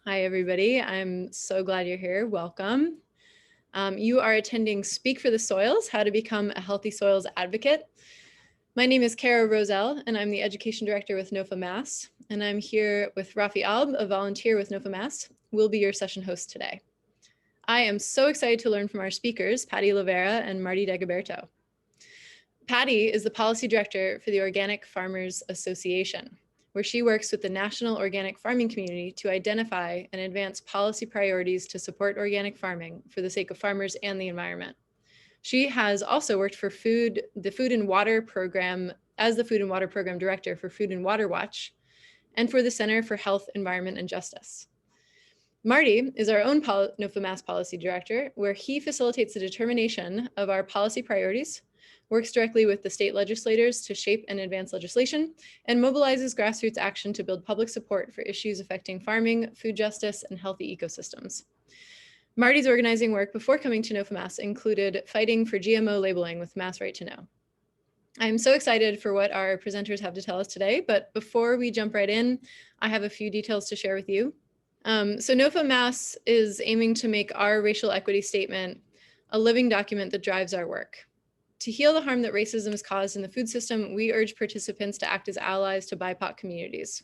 Hi, everybody. I'm so glad you're here. Welcome. You are attending Speak for the Soils, How to Become a Healthy Soils Advocate. My name is Kara Roselle, and I'm the Education Director with NOFA Mass. And I'm here with Rafi Alb, a volunteer with NOFA Mass, who will be your session host today. I am so excited to learn from our speakers, Patti Lavera and Marty Daguberto. Patti is the Policy Director for the Organic Farmers Association, where she works with the national organic farming community to identify and advance policy priorities to support organic farming for the sake of farmers and the environment. She has also worked for the Food and Water Program as the Food and Water Program Director for Food and Water Watch and for the Center for Health, Environment, and Justice. Marty is our own NOFA Mass Policy Director, where he facilitates the determination of our policy priorities, works directly with the state legislators to shape and advance legislation, and mobilizes grassroots action to build public support for issues affecting farming, food justice, and healthy ecosystems. Marty's organizing work before coming to NOFA Mass included fighting for GMO labeling with Mass Right to Know. I'm so excited for what our presenters have to tell us today, but before we jump right in, I have a few details to share with you. So NOFA Mass is aiming to make our racial equity statement a living document that drives our work. To heal the harm that racism has caused in the food system, we urge participants to act as allies to BIPOC communities.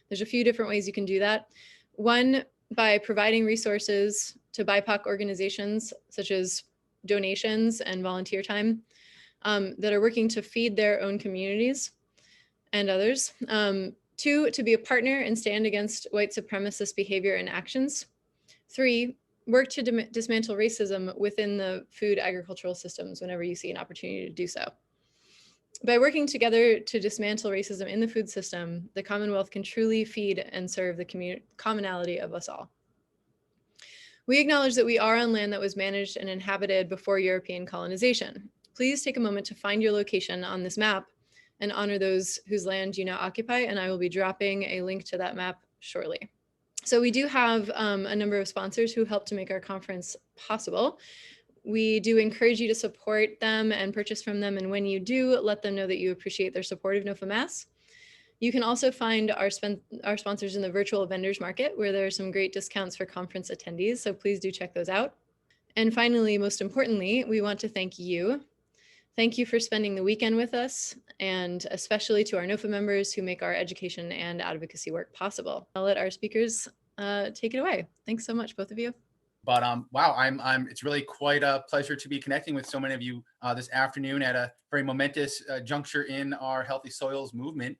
There's a few different ways you can do that. One, by providing resources to BIPOC organizations, such as donations and volunteer time, that are working to feed their own communities and others. Two, to be a partner and stand against white supremacist behavior and actions. Three, work to dismantle racism within the food agricultural systems whenever you see an opportunity to do so. By working together to dismantle racism in the food system, the Commonwealth can truly feed and serve the commonality of us all. We acknowledge that we are on land that was managed and inhabited before European colonization. Please take a moment to find your location on this map and honor those whose land you now occupy, and I will be dropping a link to that map shortly. So we do have a number of sponsors who help to make our conference possible. We do encourage you to support them and purchase from them, and when you do, let them know that you appreciate their support of NOFA Mass. You can also find our sponsors in the virtual vendors market, where there are some great discounts for conference attendees, so please do check those out. And finally, most importantly, we want to thank you. Thank you for spending the weekend with us, and especially to our NOFA members who make our education and advocacy work possible. I'll let our speakers take it away. Thanks so much, both of you. But wow, it's really quite a pleasure to be connecting with so many of you this afternoon at a very momentous juncture in our Healthy Soils movement,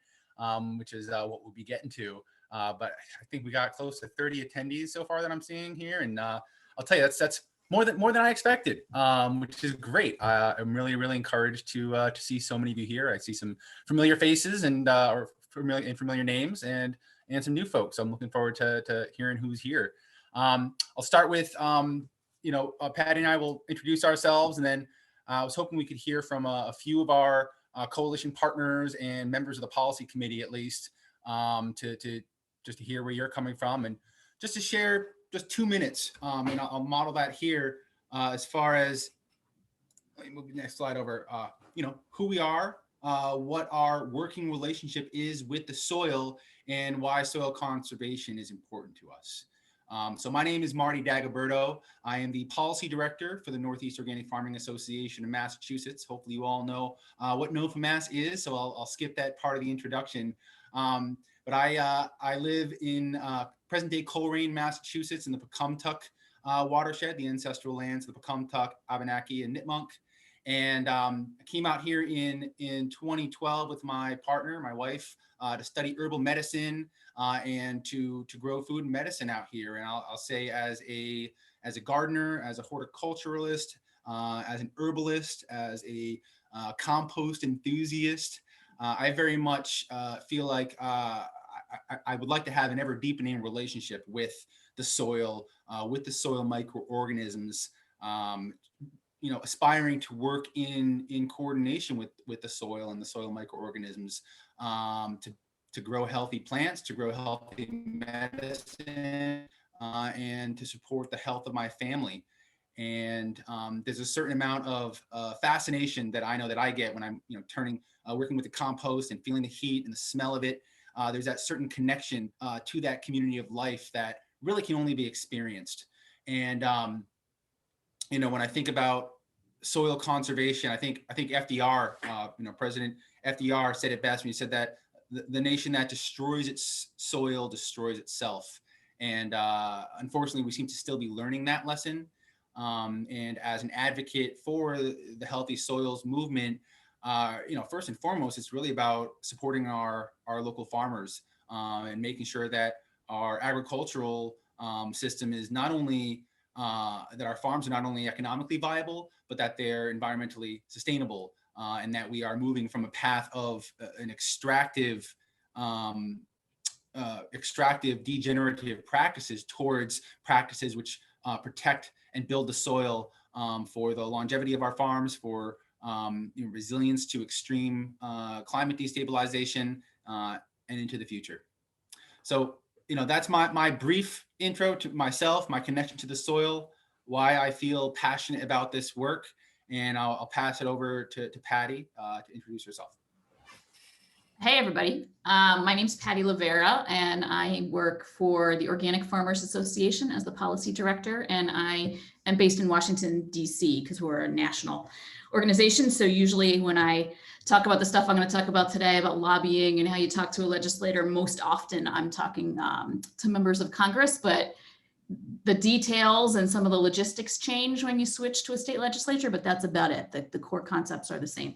which is what we'll be getting to. But I think we got close to 30 attendees so far that I'm seeing here, and I'll tell you that's more than I expected, which is great. I'm really encouraged to see so many of you here. I see some familiar faces and or familiar names and some new folks. So I'm looking forward to hearing who's here. I'll start with Patty and I will introduce ourselves, and then I was hoping we could hear from a few of our coalition partners and members of the policy committee, at least, to hear where you're coming from and just to share just 2 minutes, and I'll model that here as far as, let me move the next slide over, who we are, what our working relationship is with the soil, and why soil conservation is important to us. So my name is Marty Daguberto. I am the Policy Director for the Northeast Organic Farming Association of Massachusetts. Hopefully you all know what NOFA Mass is, so I'll skip that part of the introduction. But I live in present-day Coleraine, Massachusetts, in the Pecumtuck watershed, the ancestral lands of the Pecumtuck, Abenaki, and Nipmuc. And I came out here in 2012 with my partner, my wife, to study herbal medicine and to grow food and medicine out here. And I'll say as a gardener, as a horticulturalist, as an herbalist, as a compost enthusiast, I very much feel like I would like to have an ever deepening relationship with the soil microorganisms, aspiring to work in coordination with the soil and the soil microorganisms to grow healthy plants, to grow healthy medicine, and to support the health of my family. And there's a certain amount of fascination that I know that I get when I'm working with the compost and feeling the heat and the smell of it. There's that certain connection to that community of life that really can only be experienced. And when I think about soil conservation, I think FDR, President FDR said it best when he said that the nation that destroys its soil destroys itself. And unfortunately, we seem to still be learning that lesson. And as an advocate for the healthy soils movement, first and foremost, it's really about supporting our local farmers and making sure that our agricultural system is not only that our farms are not only economically viable, but that they're environmentally sustainable, and that we are moving from a path of an extractive, degenerative practices towards practices which protect and build the soil for the longevity of our farms, for resilience to extreme climate destabilization, and into the future. So, that's my brief intro to myself, my connection to the soil, why I feel passionate about this work, and I'll pass it over to Patti to introduce herself. Hey, everybody. My name's Patti Lavera, and I work for the Organic Farmers Association as the policy director, and I am based in Washington, D.C., because we're a national organization. So usually when I talk about the stuff I'm going to talk about today about lobbying and how you talk to a legislator, most often I'm talking to members of Congress, but the details and some of the logistics change when you switch to a state legislature, but that's about it. The core concepts are the same.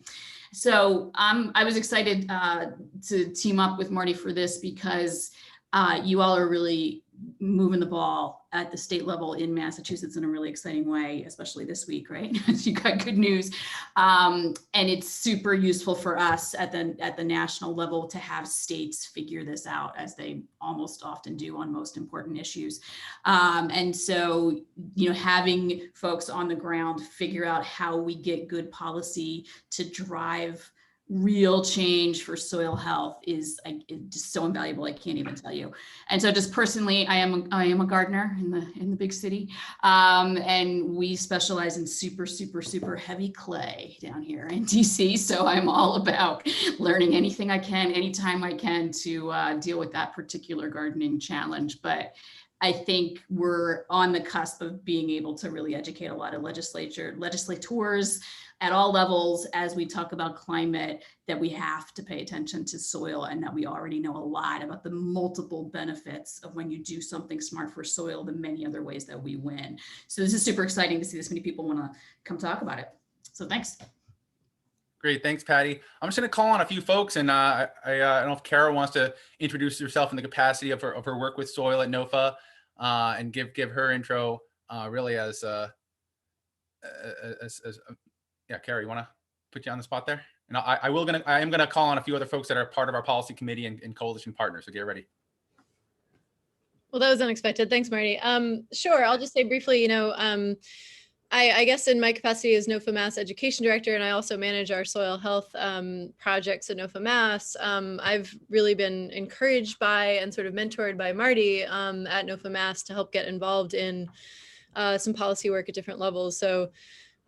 So I was excited to team up with Marty for this because you all are really moving the ball at the state level in Massachusetts in a really exciting way, especially this week, right? You got good news. And it's super useful for us at the national level to have states figure this out, as they almost often do on most important issues. And so, having folks on the ground figure out how we get good policy to drive real change for soil health is just so invaluable. I can't even tell you. And so just personally, I am a gardener in the big city. And we specialize in super heavy clay down here in DC. So I'm all about learning anything I can, anytime I can to deal with that particular gardening challenge. But I think we're on the cusp of being able to really educate a lot of legislators at all levels as we talk about climate, that we have to pay attention to soil, and that we already know a lot about the multiple benefits of when you do something smart for soil, the many other ways that we win. So this is super exciting to see this many people want to come talk about it. So thanks. Great, thanks, Patti. I'm just going to call on a few folks, and I don't know if Kara wants to introduce herself in the capacity of her work with soil at NOFA, and give her intro really as yeah, Kara, you want to put you on the spot there? And I am gonna call on a few other folks that are part of our policy committee and coalition partners. So get ready. Well, that was unexpected. Thanks, Marty. Sure, I'll just say briefly, I guess in my capacity as NOFA Mass Education Director, and I also manage our soil health projects at NOFA Mass, I've really been encouraged by and sort of mentored by Marty at NOFA Mass to help get involved in some policy work at different levels. So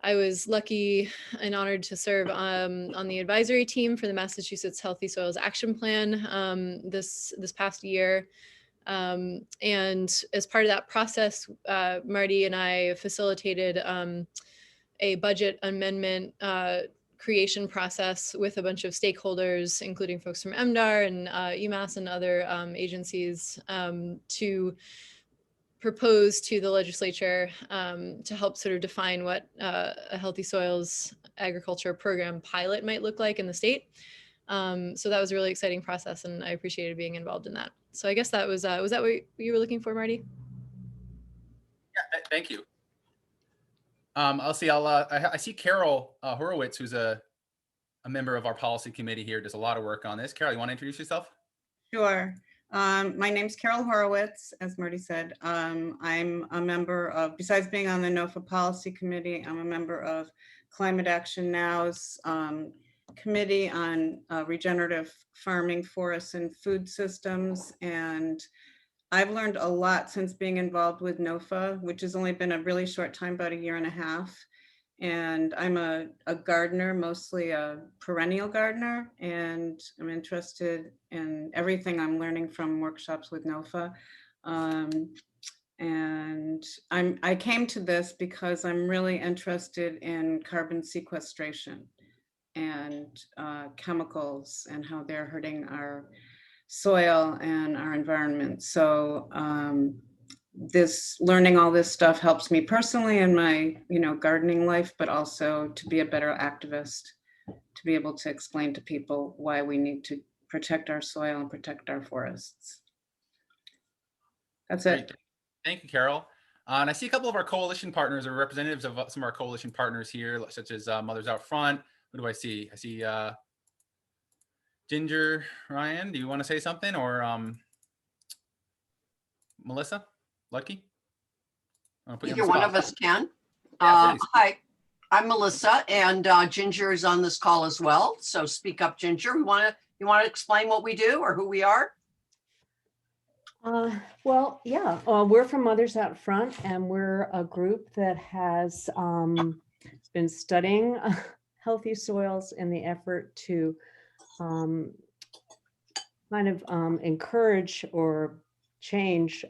I was lucky and honored to serve on the advisory team for the Massachusetts Healthy Soils Action Plan this past year. And as part of that process, Marty and I facilitated a budget amendment creation process with a bunch of stakeholders, including folks from MDAR and UMass and other agencies, to propose to the legislature to help sort of define what a healthy soils agriculture program pilot might look like in the state. So that was a really exciting process, and I appreciated being involved in that. So I guess that was that what you were looking for, Marty? Yeah, thank you. I'll see. I see Carol Horowitz, who's a member of our policy committee here, does a lot of work on this. Carol, you want to introduce yourself? Sure. My name's Carol Horowitz, as Marty said. I'm a member of, besides being on the NOFA policy committee, I'm a member of Climate Action Now's committee on regenerative farming, forests, and food systems. And I've learned a lot since being involved with NOFA, which has only been a really short time, about a year and a half. And I'm a gardener, mostly a perennial gardener, and I'm interested in everything I'm learning from workshops with NOFA. I came to this because I'm really interested in carbon sequestration and chemicals and how they're hurting our soil and our environment. So learning all this stuff helps me personally in my, gardening life, but also to be a better activist, to be able to explain to people why we need to protect our soil and protect our forests. That's it. Great. Thank you, Carol. And I see a couple of our coalition partners or representatives of some of our coalition partners here, such as Mothers Out Front. Who do I see? I see Ginger. Ryan, do you want to say something? Or Melissa? Lucky? Either one of us can. Yeah, Hi, I'm Melissa, and Ginger is on this call as well. So speak up, Ginger. You want to explain what we do or who we are? Well, yeah, we're from Mothers Out Front, and we're a group that has been studying healthy soils in the effort to kind of encourage or change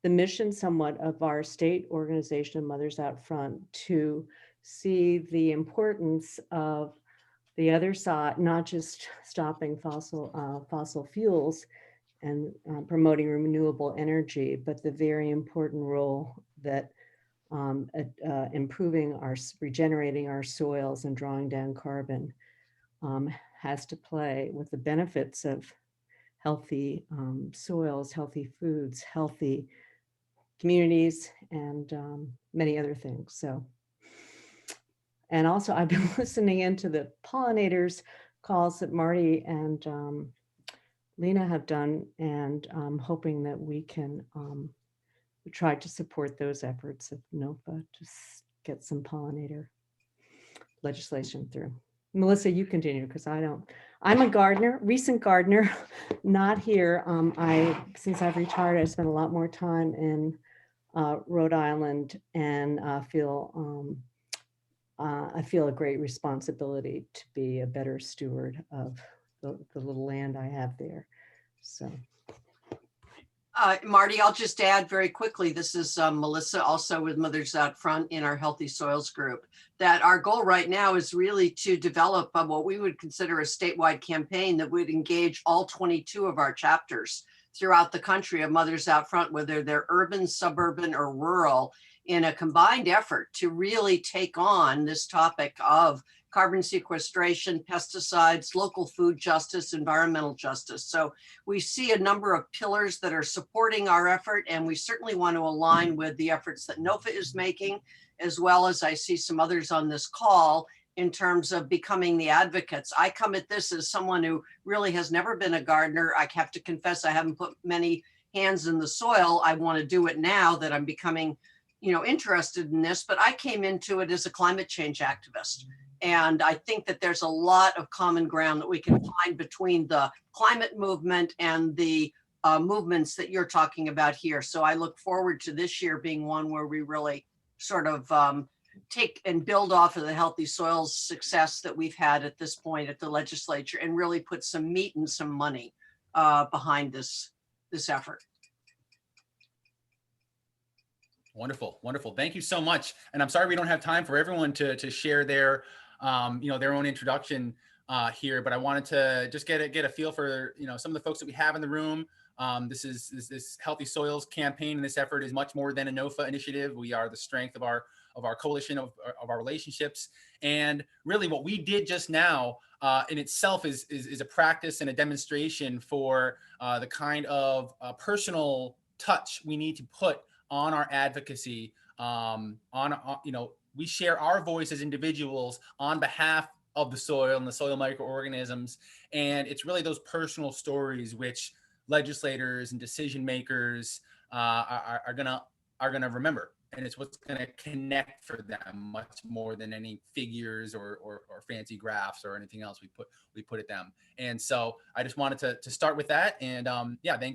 the mission somewhat of our state organization, Mothers Out Front, to see the importance of the other side, not just stopping fossil fuels and promoting renewable energy, but the very important role that improving regenerating our soils and drawing down carbon has to play with the benefits of healthy soils, healthy foods, healthy communities, and many other things. So, and also I've been listening into the pollinators calls that Marty and Lena have done, and I'm hoping that we can try to support those efforts of NOFA to get some pollinator legislation through. Melissa, you continue, because I'm a gardener, recent gardener, not here. Since I've retired, I spent a lot more time in Rhode Island, and I feel a great responsibility to be a better steward of the little land I have there. So. Marty, I'll just add very quickly, this is Melissa, also with Mothers Out Front in our Healthy Soils group, that our goal right now is really to develop what we would consider a statewide campaign that would engage all 22 of our chapters throughout the country of Mothers Out Front, whether they're urban, suburban, or rural, in a combined effort to really take on this topic of carbon sequestration, pesticides, local food justice, environmental justice. So we see a number of pillars that are supporting our effort, and we certainly want to align with the efforts that NOFA is making, as well as I see some others on this call in terms of becoming the advocates. I come at this as someone who really has never been a gardener. I have to confess, I haven't put many hands in the soil. I want to do it now that I'm becoming, interested in this, but I came into it as a climate change activist. And I think that there's a lot of common ground that we can find between the climate movement and the movements that you're talking about here. So I look forward to this year being one where we really sort of take and build off of the Healthy Soils success that we've had at this point at the legislature, and really put some meat and some money behind this effort. Wonderful, wonderful. Thank you so much. And I'm sorry we don't have time for everyone to share their, their own introduction here, but I wanted to just get a feel for, some of the folks that we have in the room. This Healthy Soils campaign and this effort is much more than a NOFA initiative. We are the strength of our coalition of our relationships. And really what we did just now in itself is a practice and a demonstration for the kind of personal touch we need to put on our advocacy, we share our voice as individuals on behalf of the soil and the soil microorganisms. And it's really those personal stories which legislators and decision makers are gonna remember. And it's what's gonna connect for them much more than any figures or fancy graphs or anything else we put at them. And so I just wanted to start with that. And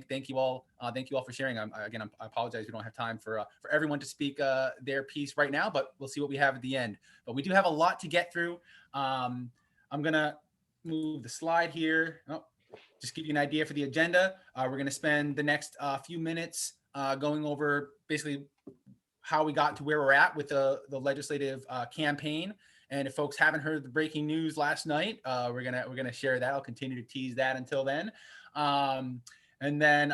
thank you all. Thank you all for sharing. I apologize we don't have time for everyone to speak their piece right now, but we'll see what we have at the end. But we do have a lot to get through. I'm gonna move the slide here. Just give you an idea for the agenda. We're gonna spend the next few minutes going over basically how we got to where we're at with the legislative campaign. And if folks haven't heard the breaking news last night, we're gonna share that. I'll continue to tease that until then. And then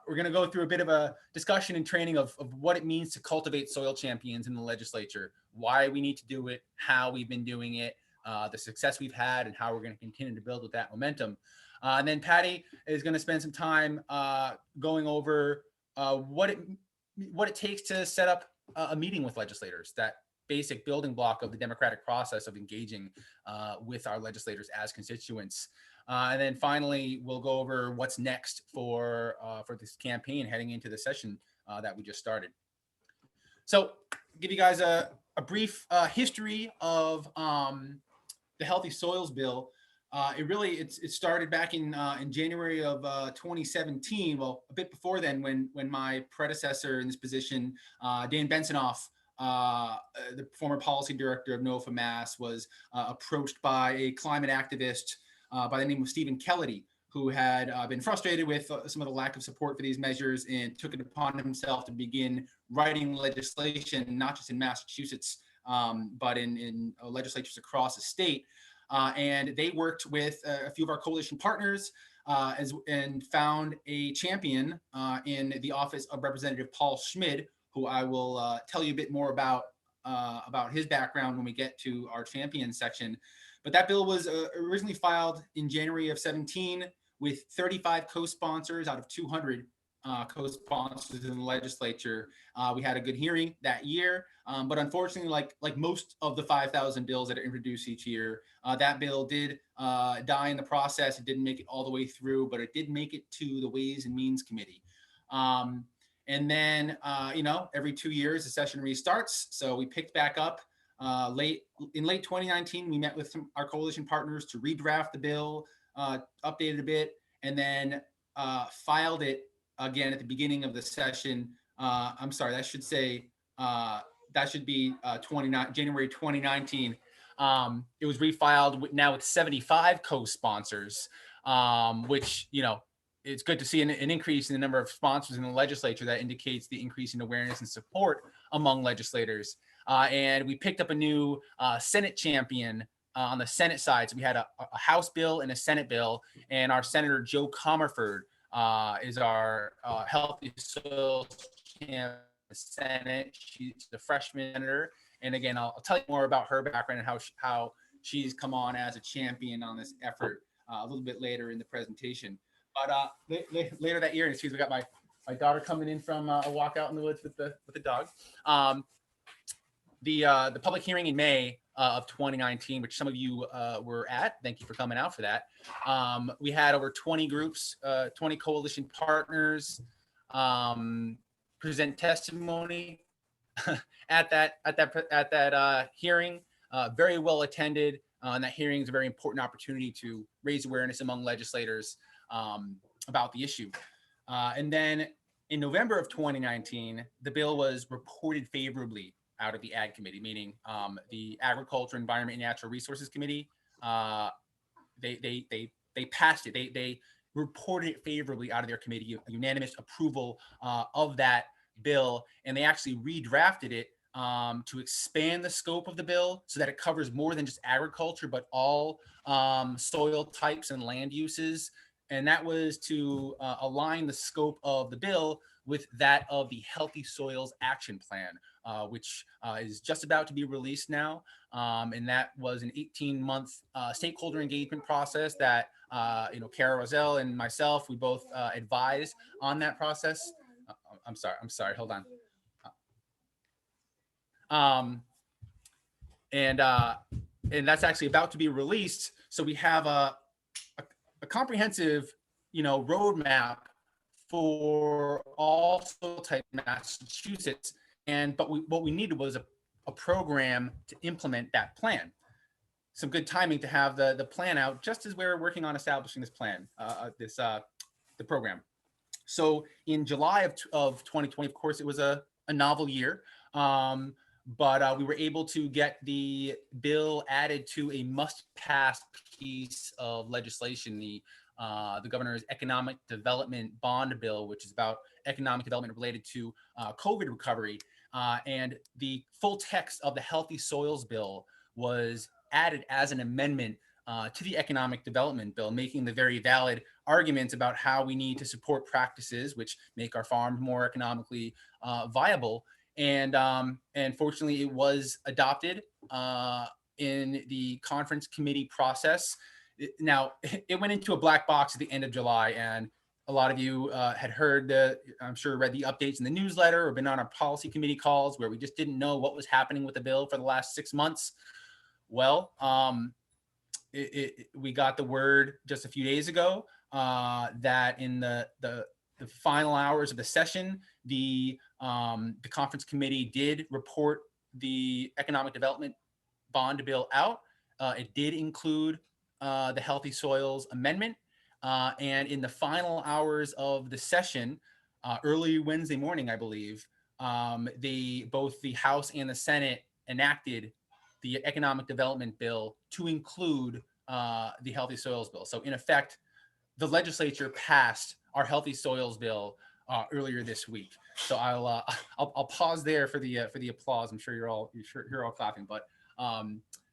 we're going to go through a bit of a discussion and training of what it means to cultivate soil champions in the legislature, why we need to do it, how we've been doing it, the success we've had, and how we're going to continue to build with that momentum. And then Patti is going to spend some time going over what it takes to set up a meeting with legislators, that basic building block of the democratic process of engaging with our legislators as constituents. And then finally, we'll go over what's next for this campaign heading into the session that we just started. So give you guys a brief history of the Healthy Soils Bill. It started back in January of 2017. Well, a bit before then, when my predecessor in this position, Dan Bensonoff, the former policy director of NOFA Mass, was approached by a climate activist by the name of Stephen Kelledy, who had been frustrated with some of the lack of support for these measures and took it upon himself to begin writing legislation, not just in Massachusetts, but in legislatures across the state. And they worked with a few of our coalition partners and found a champion in the office of Representative Paul Schmidt, who I will tell you a bit more about his background when we get to our champion section. But that bill was originally filed in January of 17 with 35 co-sponsors out of 200 co-sponsors in the legislature. We had a good hearing that year, but unfortunately, like most of the 5,000 bills that are introduced each year, that bill did die in the process. It didn't make it all the way through, but it did make it to the Ways and Means Committee. And then, every 2 years, the session restarts. So we picked back up late 2019. We met with our coalition partners to redraft the bill, update it a bit, and then filed it again at the beginning of the session. I'm sorry, that should be January 2019. It was refiled now with 75 co-sponsors, which, it's good to see an increase in the number of sponsors in the legislature. That indicates the increase in awareness and support among legislators. And we picked up a new Senate champion on the Senate side. So we had a House bill and a Senate bill, and our Senator Joe Comerford is our Healthy Soils champion in the Senate. She's the freshman senator. And again, I'll tell you more about her background and how she's come on as a champion on this effort a little bit later in the presentation. But later that year, and excuse me, we got my daughter coming in from a walk out in the woods with the dog. The public hearing in May of 2019, which some of you were at. Thank you for coming out for that. We had over 20 groups, 20 coalition partners present testimony at that hearing. Very well attended, and that hearing is a very important opportunity to raise awareness among legislators about the issue. And then in November of 2019, the bill was reported favorably out of the Ag Committee, meaning the Agriculture, Environment, and Natural Resources Committee. They passed it. They reported it favorably out of their committee, a unanimous approval of that bill, and they actually redrafted it to expand the scope of the bill so that it covers more than just agriculture, but all soil types and land uses. And that was to align the scope of the bill with that of the Healthy Soils Action Plan, which is just about to be released now. And that was an 18-month stakeholder engagement process that, Kara Roselle and myself, we both advised on that process. I'm sorry, hold on. And that's actually about to be released. So we have a comprehensive, roadmap for all soil type Massachusetts. But what we needed was a program to implement that plan. Some good timing to have the plan out just as we're working on establishing this plan, the program. So in July of 2020, of course, it was a novel year. But we were able to get the bill added to a must-pass piece of legislation, the governor's economic development bond bill, which is about economic development related to COVID recovery. And the full text of the Healthy Soils Bill was added as an amendment to the Economic Development Bill, making the very valid arguments about how we need to support practices which make our farms more economically viable. And fortunately, it was adopted in the conference committee process. Now, it went into a black box at the end of July, and a lot of you had heard, I'm sure read the updates in the newsletter or been on our policy committee calls where we just didn't know what was happening with the bill for the last 6 months. Well, we got the word just a few days ago that in the final hours of the session, the conference committee did report the economic development bond bill out. It did include the Healthy Soils Amendment. And in the final hours of the session, early Wednesday morning, I believe, both the House and the Senate enacted the Economic Development Bill to include the Healthy Soils Bill. So in effect, the legislature passed our Healthy Soils Bill earlier this week. So I'll pause there for the applause. I'm sure you're all clapping, but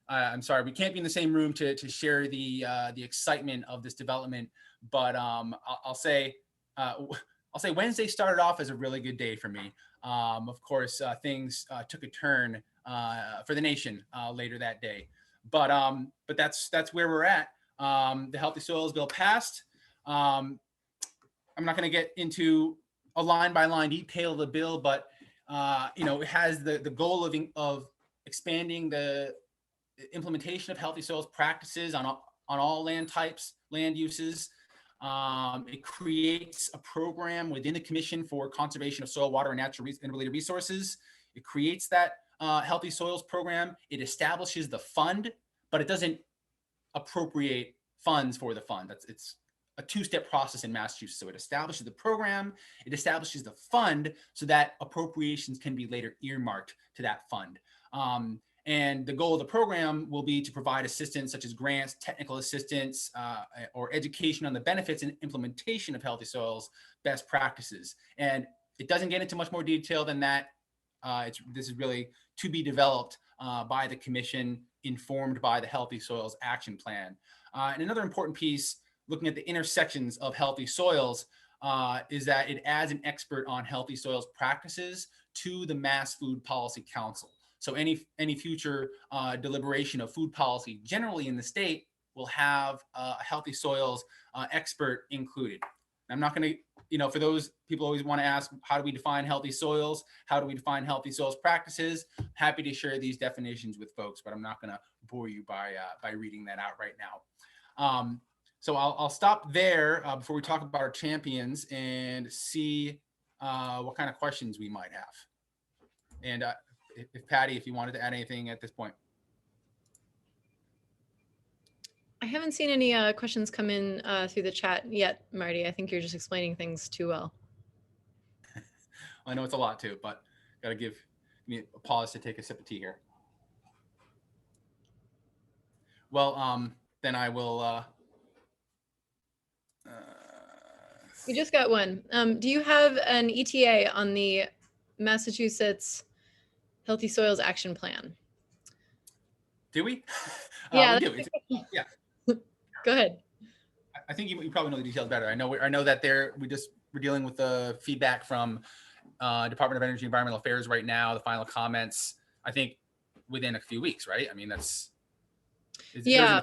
I'm sorry we can't be in the same room to share the excitement of this development. But I'll say Wednesday started off as a really good day for me. Of course, things took a turn for the nation later that day, but that's where we're at. The Healthy Soils Bill passed. I'm not going to get into a line by line detail of the bill, but it has the goal of expanding the implementation of healthy soils practices on all land types, land uses. It creates a program within the Commission for Conservation of Soil, Water, and Natural and Related Resources. It creates that Healthy Soils program. It establishes the fund, but it doesn't appropriate funds for the fund. It's a two-step process in Massachusetts. So it establishes the program, it establishes the fund so that appropriations can be later earmarked to that fund. And the goal of the program will be to provide assistance such as grants, technical assistance, or education on the benefits and implementation of healthy soils best practices. And it doesn't get into much more detail than that. This is really to be developed by the Commission, informed by the Healthy Soils Action Plan. And another important piece, looking at the intersections of healthy soils, is that it adds an expert on healthy soils practices to the Mass Food Policy Council. So any future deliberation of food policy generally in the state will have a healthy soils expert included. I'm not going to, for those people always want to ask, how do we define healthy soils? How do we define healthy soils practices? Happy to share these definitions with folks, but I'm not going to bore you by reading that out right now. So I'll stop there before we talk about our champions and see what kind of questions we might have. And if Patty, if you wanted to add anything at this point. I haven't seen any questions come in through the chat yet, Marty. I think you're just explaining things too well. I know it's a lot too, but got to give me a pause to take a sip of tea here. Well, then I will. We just got one. Do you have an ETA on the Massachusetts Healthy Soils Action Plan? Do we? Yeah. We do. Yeah. Go ahead. I think you probably know the details better. I know that we're dealing with the feedback from Department of Energy and Environmental Affairs right now. The final comments, I think, within a few weeks, right? I mean, yeah.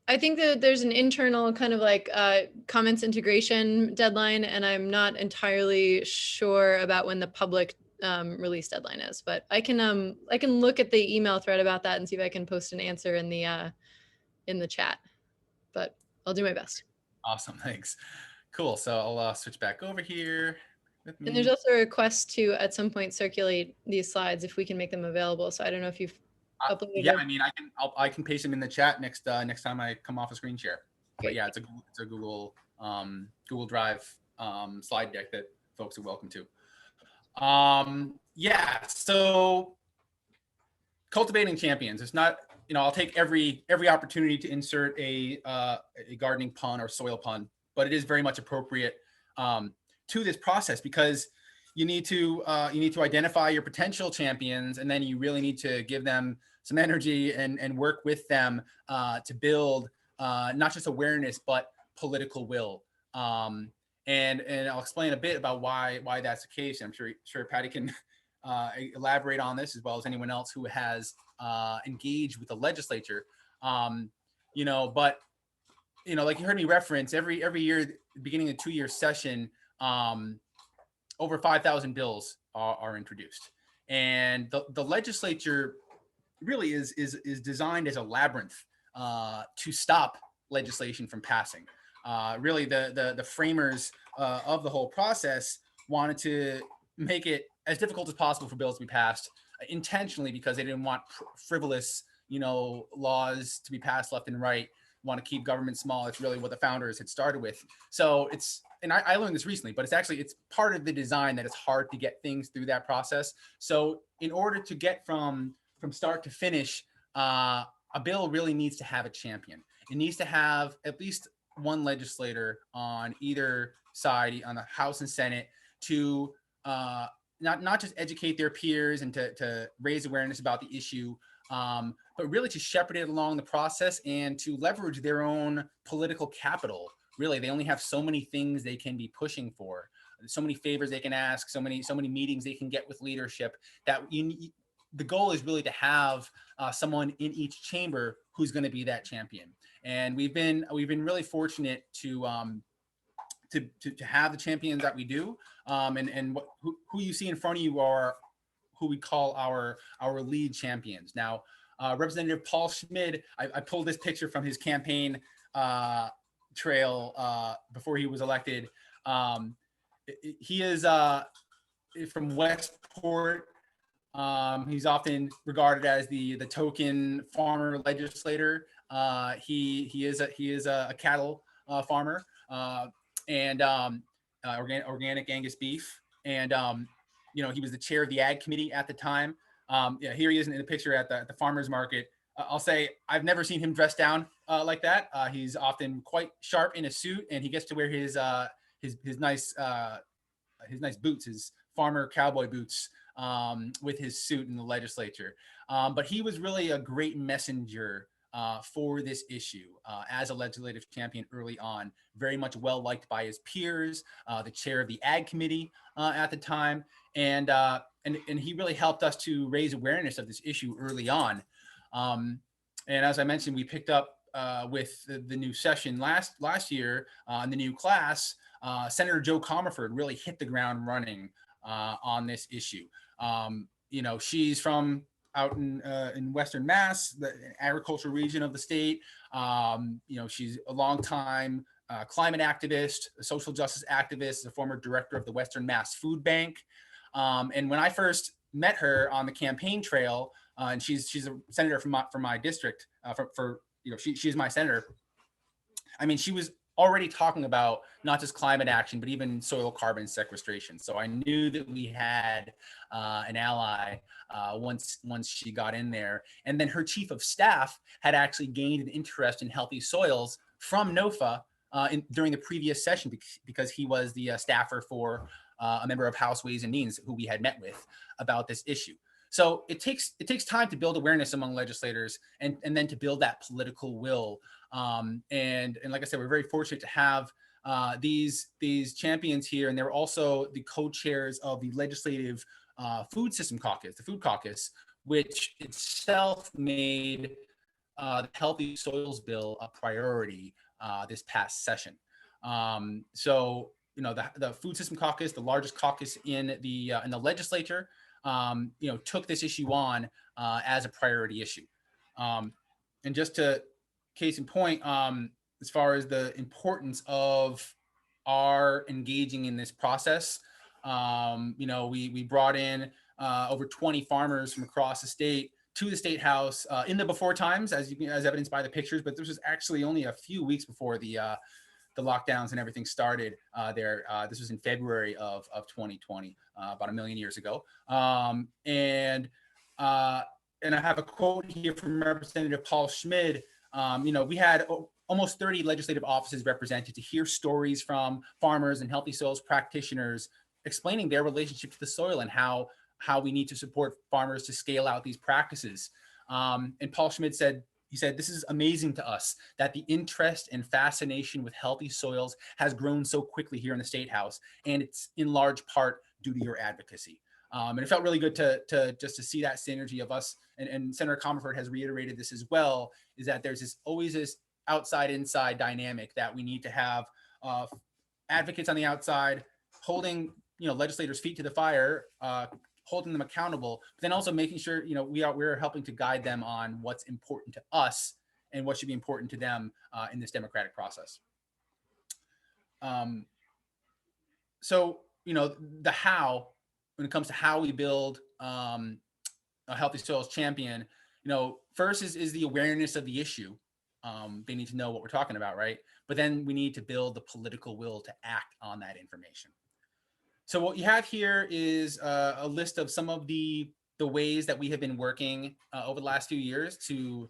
I think that there's an internal kind of like comments integration deadline, and I'm not entirely sure about when the public release deadline is. But I can look at the email thread about that and see if I can post an answer in the chat. But I'll do my best. Awesome, thanks. Cool. So I'll switch back over here. And there's also a request to at some point circulate these slides if we can make them available. So I don't know if you've uploaded. Yeah, I mean, I can paste them in the chat next time I come off a screen share. But yeah, it's a Google Drive slide deck that folks are welcome to. Yeah, so cultivating champions. It's not, I'll take every opportunity to insert a gardening pun or soil pun, but it is very much appropriate to this process, because you need to identify your potential champions, and then you really need to give them some energy and work with them to build not just awareness but political will. And I'll explain a bit about why that's the case. I'm sure Patti can elaborate on this, as well as anyone else who has engaged with the legislature. But like you heard me reference, every year, beginning of the 2-year session, over 5,000 bills are introduced, and the legislature really is designed as a labyrinth to stop legislation from passing. Really, the framers of the whole process wanted to make it as difficult as possible for bills to be passed, intentionally, because they didn't want frivolous, laws to be passed left and right. Want to keep government small. It's really what the founders had started with. So and I learned this recently, but it's part of the design that it's hard to get things through that process. So in order to get from start to finish, a bill really needs to have a champion. It needs to have at least one legislator on either side, on the House and Senate, to not just educate their peers and to raise awareness about the issue, but really to shepherd it along the process and to leverage their own political capital. Really, they only have so many things they can be pushing for, so many favors they can ask, so many meetings they can get with leadership, that the goal is really to have someone in each chamber who's going to be that champion. And we've been really fortunate to have the champions that we do, and who you see in front of you are who we call our lead champions. Now, Representative Paul Schmidt, I pulled this picture from his campaign trail before he was elected. He is from Westport. He's often regarded as the token farmer legislator. He is a cattle farmer, and organic Angus beef, and he was the chair of the Ag Committee at the time. Here he is in the picture at the farmers market. I'll say I've never seen him dressed down like that. He's often quite sharp in a suit, and he gets to wear his nice boots, his farmer cowboy boots, with his suit in the legislature. But he was really a great messenger for this issue as a legislative champion early on. Very much well liked by his peers, the chair of the Ag Committee at the time, and he really helped us to raise awareness of this issue early on. And as I mentioned, we picked up with the new session last year in the new class. Senator Joe Comerford really hit the ground running on this issue. She's from out in Western Mass, the agricultural region of the state. She's a longtime climate activist, a social justice activist, a former director of the Western Mass Food Bank. And when I first met her on the campaign trail, and she's a senator from my district, she's my senator. I mean, she was already talking about not just climate action, but even soil carbon sequestration. So I knew that we had an ally once she got in there. And then her chief of staff had actually gained an interest in healthy soils from NOFA during the previous session, because he was the staffer for a member of House Ways and Means who we had met with about this issue. So it takes time to build awareness among legislators and then to build that political will. And like I said, we're very fortunate to have these champions here, and they're also the co-chairs of the Legislative Food System Caucus, the Food Caucus, which itself made the Healthy Soils Bill a priority this past session. So the Food System Caucus, the largest caucus in the legislature, took this issue on as a priority issue. And just to case in point, as far as the importance of our engaging in this process, we brought in over 20 farmers from across the state to the State House in the before times, as evidenced by the pictures, but this was actually only a few weeks before the lockdowns and everything started there. This was in February of 2020, about a million years ago. And I have a quote here from Representative Paul Schmidt. We had almost 30 legislative offices represented to hear stories from farmers and healthy soils practitioners explaining their relationship to the soil and how we need to support farmers to scale out these practices. And Paul Schmidt said, this is amazing to us that the interest and fascination with healthy soils has grown so quickly here in the State House, and it's in large part due to your advocacy. And it felt really good to just to see that synergy of us, and Senator Comerford has reiterated this as well, is that there's always this outside-inside dynamic that we need to have advocates on the outside holding legislators' feet to the fire, holding them accountable, but then also making sure we're helping to guide them on what's important to us and what should be important to them in this democratic process. So the how, when it comes to how we build a healthy soils champion, first is the awareness of the issue. They need to know what we're talking about, right? But then we need to build the political will to act on that information. So what you have here is a list of some of the ways that we have been working over the last few years to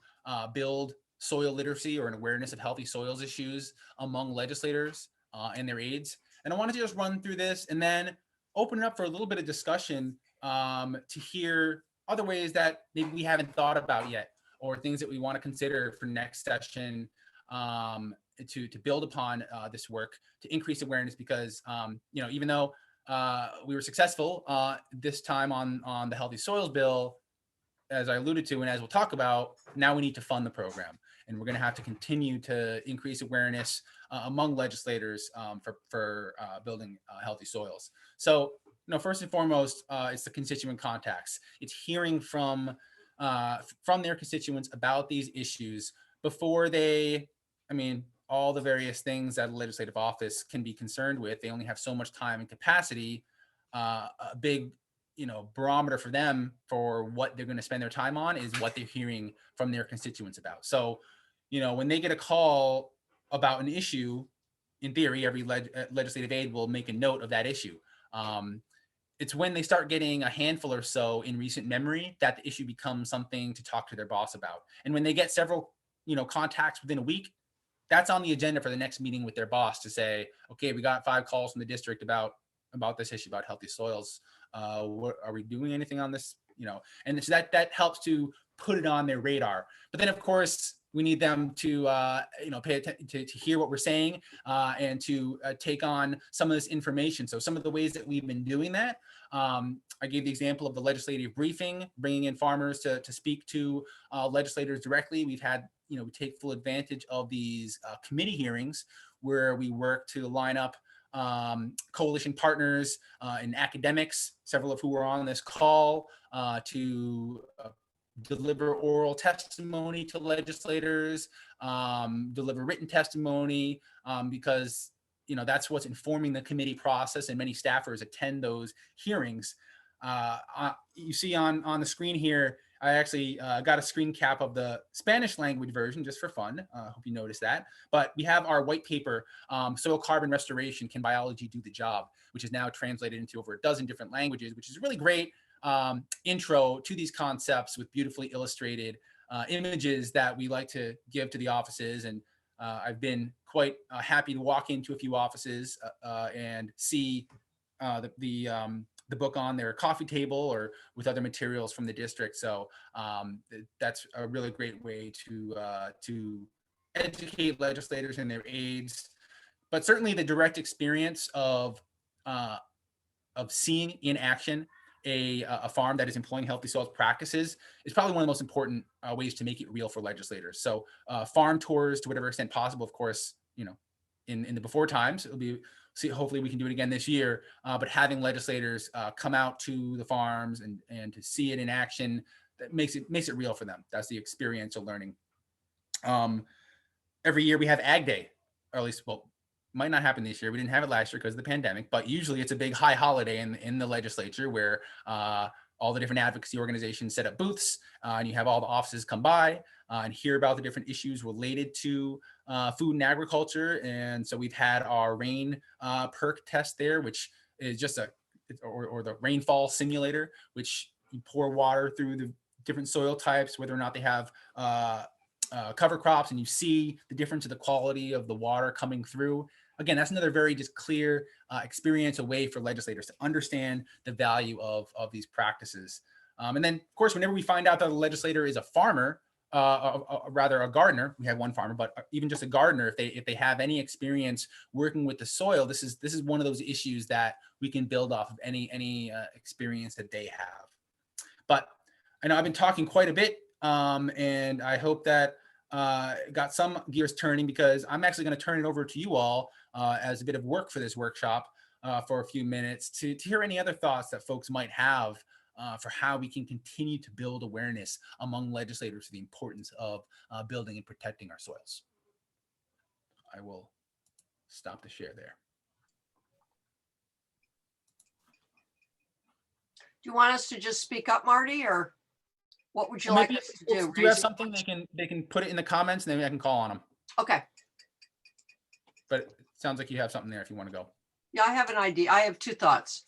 build soil literacy or an awareness of healthy soils issues among legislators and their aides. And I wanted to just run through this and then open it up for a little bit of discussion to hear other ways that maybe we haven't thought about yet, or things that we want to consider for next session to build upon this work to increase awareness, because even though we were successful this time on the Healthy Soils Bill, as I alluded to, and as we'll talk about, now we need to fund the program, and we're going to have to continue to increase awareness among legislators for building healthy soils. So, first and foremost, it's the constituent contacts. It's hearing from their constituents about these issues before all the various things that a legislative office can be concerned with. They only have so much time and capacity. A big, barometer for them for what they're going to spend their time on is what they're hearing from their constituents about. So, when they get a call about an issue, in theory, every legislative aide will make a note of that issue. It's when they start getting a handful or so in recent memory that the issue becomes something to talk to their boss about. And when they get several, contacts within a week, that's on the agenda for the next meeting with their boss to say, okay, we got 5 calls from the district about this issue about healthy soils. What are we doing anything on this? And so that helps to put it on their radar. But then, of course, we need them to pay attention to hear what we're saying and to take on some of this information. So some of the ways that we've been doing that, I gave the example of the legislative briefing, bringing in farmers to speak to legislators directly. We've had, we take full advantage of these committee hearings where we work to line up coalition partners and academics, several of who were on this call, to deliver oral testimony to legislators, deliver written testimony, because that's what's informing the committee process, and many staffers attend those hearings. You see on the screen here, I actually got a screen cap of the Spanish language version just for fun. I hope you noticed that. But we have our white paper, Soil Carbon Restoration, Can Biology Do the Job?, which is now translated into over a dozen different languages, which is a really great intro to these concepts with beautifully illustrated images that we like to give to the offices. And I've been quite happy to walk into a few offices and see the book on their coffee table or with other materials from the district. So that's a really great way to educate legislators and their aides. But certainly the direct experience of seeing in action a farm that is employing healthy soils practices is probably one of the most important ways to make it real for legislators. So farm tours, to whatever extent possible, of course, in the before times, it'll be, hopefully we can do it again this year, but having legislators come out to the farms and to see it in action, that makes it real for them. That's the experiential learning. Every year we have Ag Day, or at least, might not happen this year. We didn't have it last year because of the pandemic, but usually it's a big high holiday in the legislature where all the different advocacy organizations set up booths and you have all the offices come by and hear about the different issues related to food and agriculture. And so we've had our rain perk test there, which is just or the rainfall simulator, which you pour water through the different soil types, whether or not they have cover crops and you see the difference of the quality of the water coming through. Again, that's another very just clear experience, a way for legislators to understand the value of these practices. And then, of course, whenever we find out that a legislator is a farmer, rather a gardener, we have one farmer, but even just a gardener, if they have any experience working with the soil, this is one of those issues that we can build off of any experience that they have. But I know I've been talking quite a bit, and I hope that got some gears turning, because I'm actually going to turn it over to you all as a bit of work for this workshop for a few minutes to hear any other thoughts that folks might have for how we can continue to build awareness among legislators for the importance of building and protecting our soils. I will stop the share there. Do you want us to just speak up, Marty, or what would you like us to do? Do you have something they can put it in the comments, and then I can call on them? Okay. But it sounds like you have something there if you want to go. Yeah, I have an idea. I have two thoughts,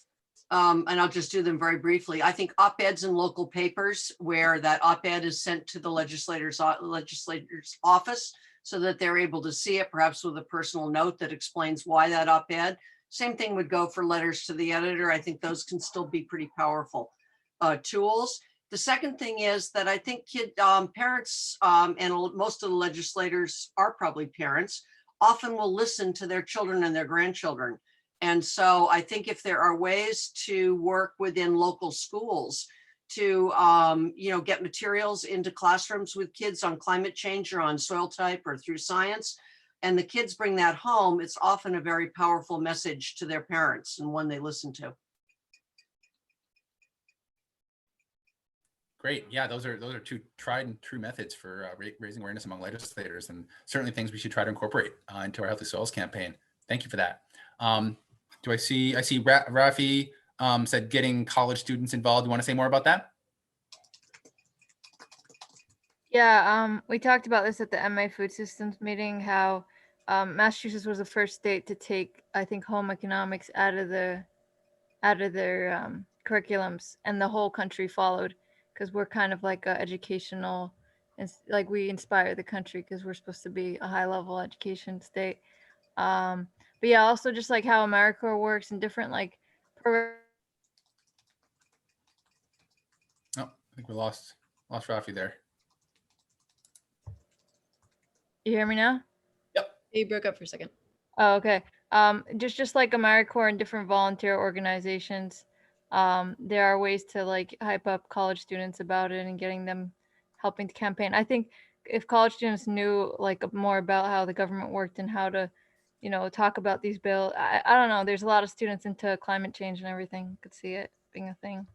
and I'll just do them very briefly. I think op-eds in local papers where that op-ed is sent to the legislator's office so that they're able to see it, perhaps with a personal note that explains why that op-ed. Same thing would go for letters to the editor. I think those can still be pretty powerful tools. The second thing is that I think parents and most of the legislators are probably parents, often will listen to their children and their grandchildren. And so I think if there are ways to work within local schools to get materials into classrooms with kids on climate change or on soil type or through science, and the kids bring that home, it's often a very powerful message to their parents and one they listen to. Great. Yeah, those are two tried and true methods for raising awareness among legislators, and certainly things we should try to incorporate into our Healthy Soils campaign. Thank you for that. I see Rafi said getting college students involved. Do you want to say more about that? Yeah, we talked about this at the MA Food Systems meeting, how Massachusetts was the first state to take, I think, home economics out of their curriculums, and the whole country followed, because we're kind of like a educational, like we inspire the country because we're supposed to be a high level education state. But yeah, also just like how AmeriCorps works and different like programs. Oh, I think we lost Rafi there. You hear me now? Yep. You broke up for a second. Oh, okay. Just like AmeriCorps and different volunteer organizations, there are ways to like hype up college students about it and getting them helping to campaign. I think if college students knew like more about how the government worked and how to, talk about these bills, I don't know. There's a lot of students into climate change and everything. Could see it being a thing.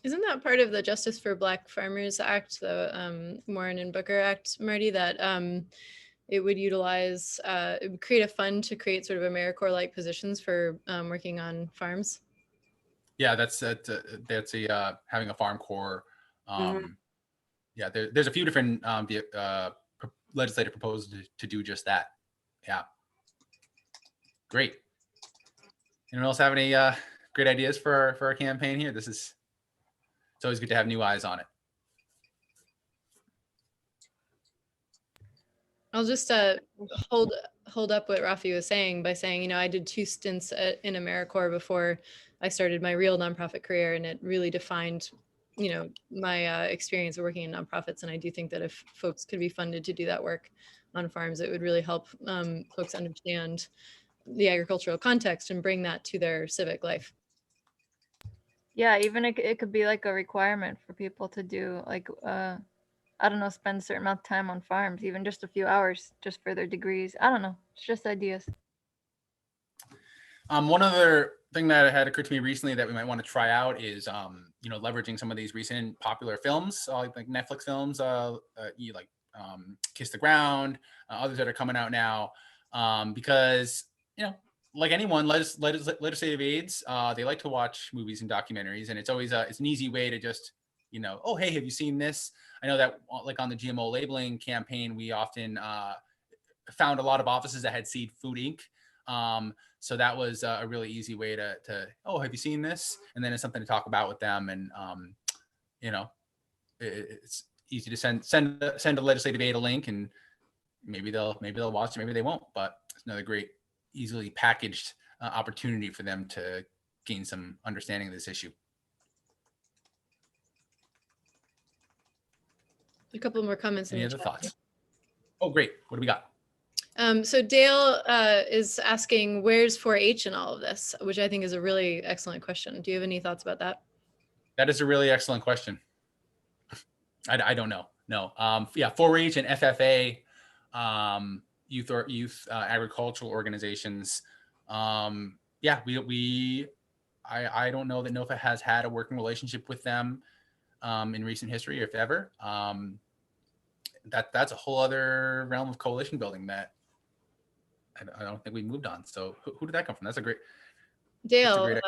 Isn't that part of the Justice for Black Farmers Act, the Warren and Booker Act, Marty, that it would utilize, it would create a fund to create sort of AmeriCorps-like positions for working on farms? Yeah, that's having a farm corps. Yeah, there's a few different legislative proposals to do just that. Yeah. Great. Anyone else have any great ideas for our campaign here? It's always good to have new eyes on it. I'll just hold up what Rafi was saying by saying, I did 2 stints in AmeriCorps before I started my real nonprofit career, and it really defined, my experience of working in nonprofits. And I do think that if folks could be funded to do that work on farms, it would really help folks understand the agricultural context and bring that to their civic life. Yeah, even it could be like a requirement for people to do like, I don't know, spend a certain amount of time on farms, even just a few hours, just for their degrees. I don't know. It's just ideas. One other thing that had occurred to me recently that we might want to try out is, leveraging some of these recent popular films, like Netflix films, like Kiss the Ground, others that are coming out now, because, like anyone, legislative aides, they like to watch movies and documentaries, and it's always it's an easy way to just, oh, hey, have you seen this? I know that like on the GMO labeling campaign, we often found a lot of offices that had Seed Food Inc. So that was a really easy way to, oh, have you seen this? And then it's something to talk about with them. And, it's easy to send a legislative aid a link, and maybe they'll watch it, maybe they won't. But it's another great, easily packaged opportunity for them to gain some understanding of this issue. A couple more comments. Any in the other chat. thoughts? Oh, great. What do we got? So Dale is asking, where's 4-H in all of this, which I think is a really excellent question. Do you have any thoughts about that? That is a really excellent question. I don't know. No. Yeah, 4-H and FFA, youth agricultural organizations. Yeah, I don't know that NOFA has had a working relationship with them in recent history, if ever. That's a whole other realm of coalition building that I don't think we moved on. So who did that come from? That's a great. Dale, great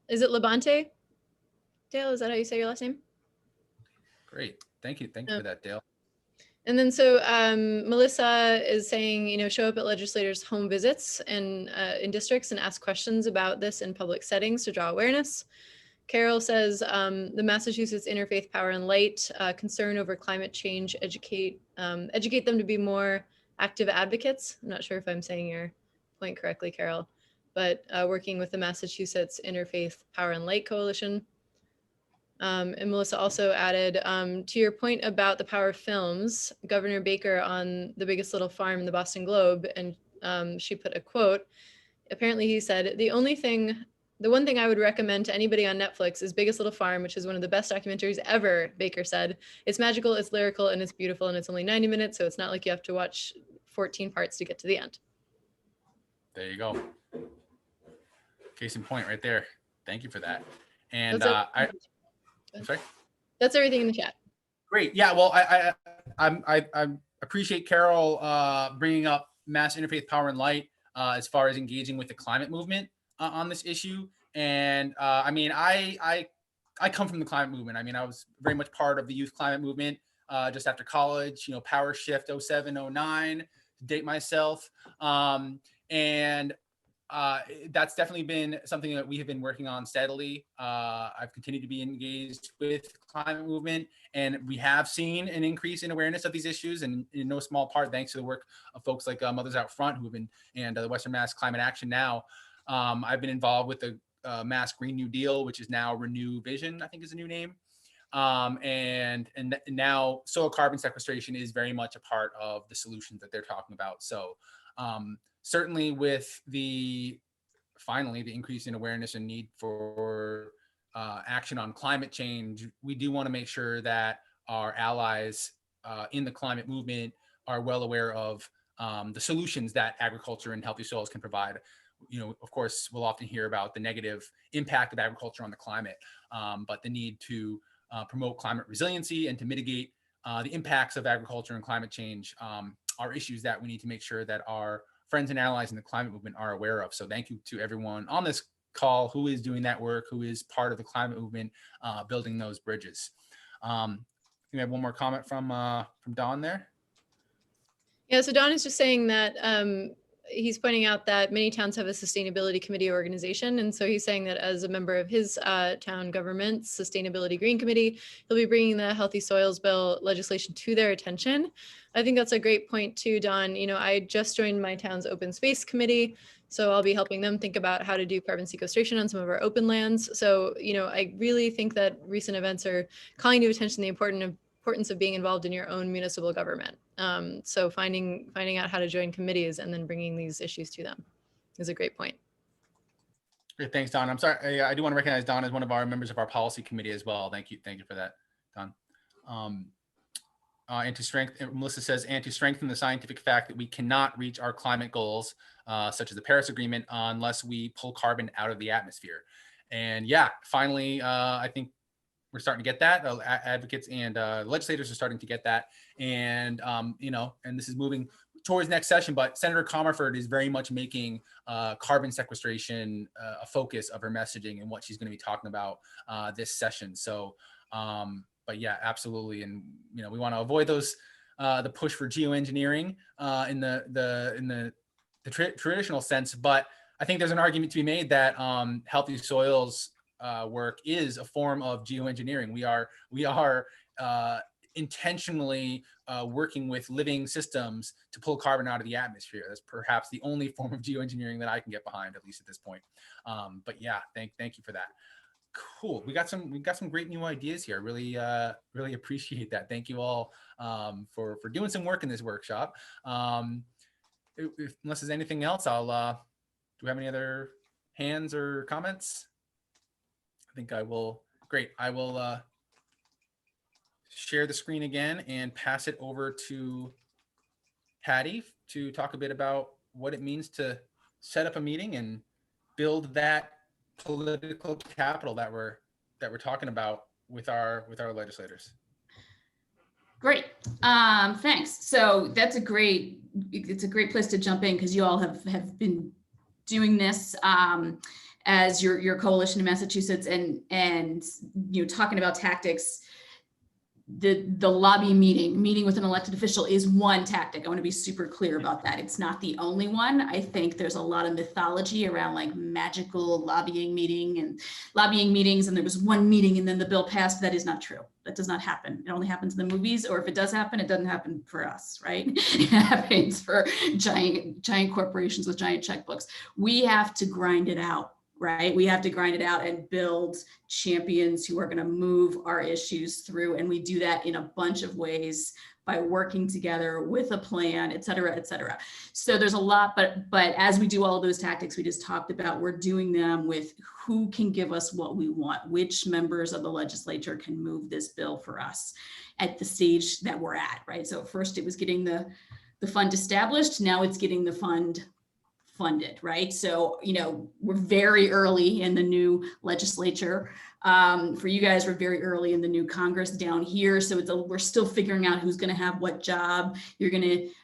is it Labonte? Dale, is that how you say your last name? Great. Thank you. Thank you for that, Dale. And then so Melissa is saying, you know, show up at legislators' home visits and in districts and ask questions about this in public settings to draw awareness. Carol says the Massachusetts Interfaith Power and Light concern over climate change, educate them to be more active advocates. I'm not sure if I'm saying your point correctly, Carol, but working with the Massachusetts Interfaith Power and Light Coalition. And Melissa also added, to your point about the power of films, Governor Baker on The Biggest Little Farm in the Boston Globe, and she put a quote. Apparently he said, the one thing I would recommend to anybody on Netflix is Biggest Little Farm, which is one of the best documentaries ever, Baker said. It's magical, it's lyrical, and it's beautiful, and it's only 90 minutes, so it's not like you have to watch 14 parts to get to the end. There you go. Case in point right there. Thank you for that. And I'm sorry? That's everything in the chat. Great. Yeah, well, I appreciate Carol bringing up Mass Interfaith Power and Light as far as engaging with the climate movement on this issue. And I mean, I come from the climate movement. I mean, I was very much part of the youth climate movement just after college, you know, Power Shift 07, 09, to date myself. And that's definitely been something that we have been working on steadily. I've continued to be engaged with the climate movement, and we have seen an increase in awareness of these issues, and in no small part thanks to the work of folks like Mothers Out Front, who have been, and the Western Mass Climate Action Now. I've been involved with the Mass Green New Deal, which is now Renew Vision, I think is the new name. And now soil carbon sequestration is very much a part of the solutions that they're talking about. So certainly with finally the increase in awareness and need for action on climate change, we do want to make sure that our allies in the climate movement are well aware of the solutions that agriculture and healthy soils can provide. You know, of course, we'll often hear about the negative impact of agriculture on the climate, but the need to promote climate resiliency and to mitigate the impacts of agriculture and climate change are issues that we need to make sure that our friends and allies in the climate movement are aware of. So thank you to everyone on this call who is doing that work, who is part of the climate movement, building those bridges. We have one more comment from Don there. Yeah, so Don is just saying that he's pointing out that many towns have a sustainability committee organization. And so he's saying that as a member of his town government, Sustainability Green Committee, he'll be bringing the Healthy Soils Bill legislation to their attention. I think that's a great point too, Don. You know, I just joined my town's open space committee, so I'll be helping them think about how to do carbon sequestration on some of our open lands. So, you know, I really think that recent events are calling to attention the importance of being involved in your own municipal government. So finding out how to join committees and then bringing these issues to them is a great point. Great, thanks, Don. I'm sorry, I do want to recognize Don as one of our members of our policy committee as well. Thank you for that, Don. Melissa says, and to strengthen the scientific fact that we cannot reach our climate goals, such as the Paris Agreement, unless we pull carbon out of the atmosphere. And yeah, finally, I think we're starting to get that. Advocates and legislators are starting to get that. And, you know, and this is moving towards next session, but Senator Comerford is very much making carbon sequestration a focus of her messaging and what she's going to be talking about this session. So, but yeah, absolutely. And, you know, we want to avoid those, the push for geoengineering in the traditional sense, but I think there's an argument to be made that healthy soils work is a form of geoengineering. We are intentionally working with living systems to pull carbon out of the atmosphere. That's perhaps the only form of geoengineering that I can get behind, at least at this point. But yeah, thank you for that. Cool. We got some great new ideas here. Really appreciate that. Thank you all for doing some work in this workshop. Unless there's anything else, do we have any other hands or comments? I think I will. Great. I will share the screen again and pass it over to Patti to talk a bit about what it means to set up a meeting and build that political capital that we're talking about with our legislators. Great, thanks. So it's a great place to jump in, because you all have been doing this as your coalition in Massachusetts, and talking about tactics. The lobby meeting with an elected official is one tactic. I want to be super clear about that. It's not the only one. I think there's a lot of mythology around like magical lobbying meetings, and there was one meeting and then the bill passed. That is not true. That does not happen. It only happens in the movies, or if it does happen, it doesn't happen for us, right? It happens for giant corporations with giant checkbooks. We have to grind it out. Right? We have to grind it out and build champions who are going to move our issues through. And we do that in a bunch of ways by working together with a plan, et cetera, et cetera. So there's a lot, but as we do all of those tactics we just talked about, we're doing them with who can give us what we want, which members of the legislature can move this bill for us at the stage that we're at, right? So first it was getting the fund established. Now it's getting the fund funded, right? So, we're very early in the new legislature. For you guys, we're very early in the new Congress down here. So we're still figuring out who's going to have what job.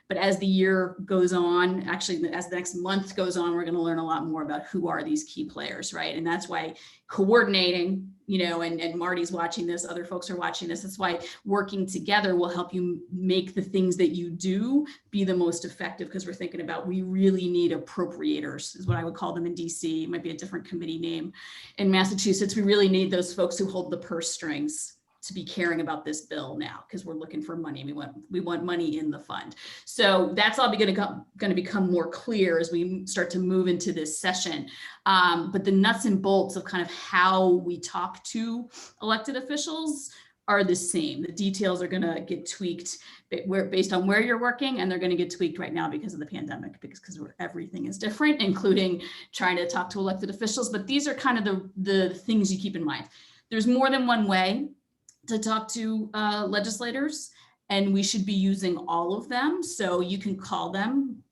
But as the year goes on, actually, as the next month goes on, we're going to learn a lot more about who are these key players, right? And that's why coordinating, and Marty's watching this, other folks are watching this. That's why working together will help you make the things that you do be the most effective, because we're thinking about, we really need appropriators, is what I would call them in DC. It might be a different committee name. In Massachusetts, we really need those folks who hold the purse strings to be caring about this bill now, because we're looking for money. We want money in the fund. So that's all going to become more clear as we start to move into this session. But the nuts and bolts of kind of how we talk to elected officials are the same. The details are going to get tweaked based on where you're working, and they're going to get tweaked right now because of the pandemic, because everything is different, including trying to talk to elected officials. But these are kind of the things you keep in mind. There's more than one way to talk to legislators, and we should be using all of them. So you can call them.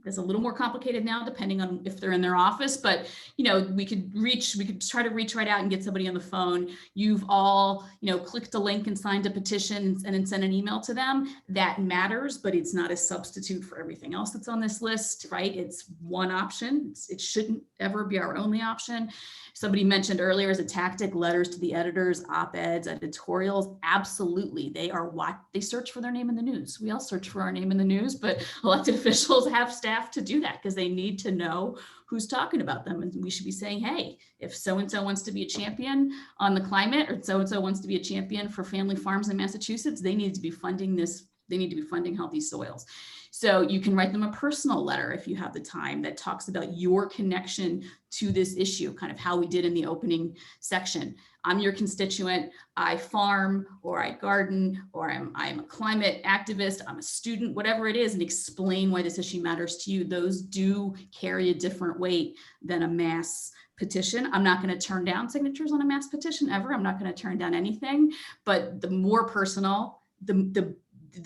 It's a little more complicated now, depending on if they're in their office, but we could try to reach right out and get somebody on the phone. You've all, clicked a link and signed a petition and then sent an email to them. That matters, but it's not a substitute for everything else that's on this list, right? It's one option. It shouldn't ever be our only option. Somebody mentioned earlier as a tactic, letters to the editors, op-eds, editorials. Absolutely. They search for their name in the news. We all search for our name in the news, but elected officials have staff to do that because they need to know who's talking about them. And we should be saying, hey, if so-and-so wants to be a champion on the climate, or so-and-so wants to be a champion for family farms in Massachusetts, they need to be funding this. They need to be funding healthy soils. So you can write them a personal letter if you have the time that talks about your connection to this issue, kind of how we did in the opening section. I'm your constituent, I farm, or I garden, or I'm a climate activist, I'm a student, whatever it is, and explain why this issue matters to you. Those do carry a different weight than a mass petition. I'm not going to turn down signatures on a mass petition ever. I'm not going to turn down anything, but the more personal, the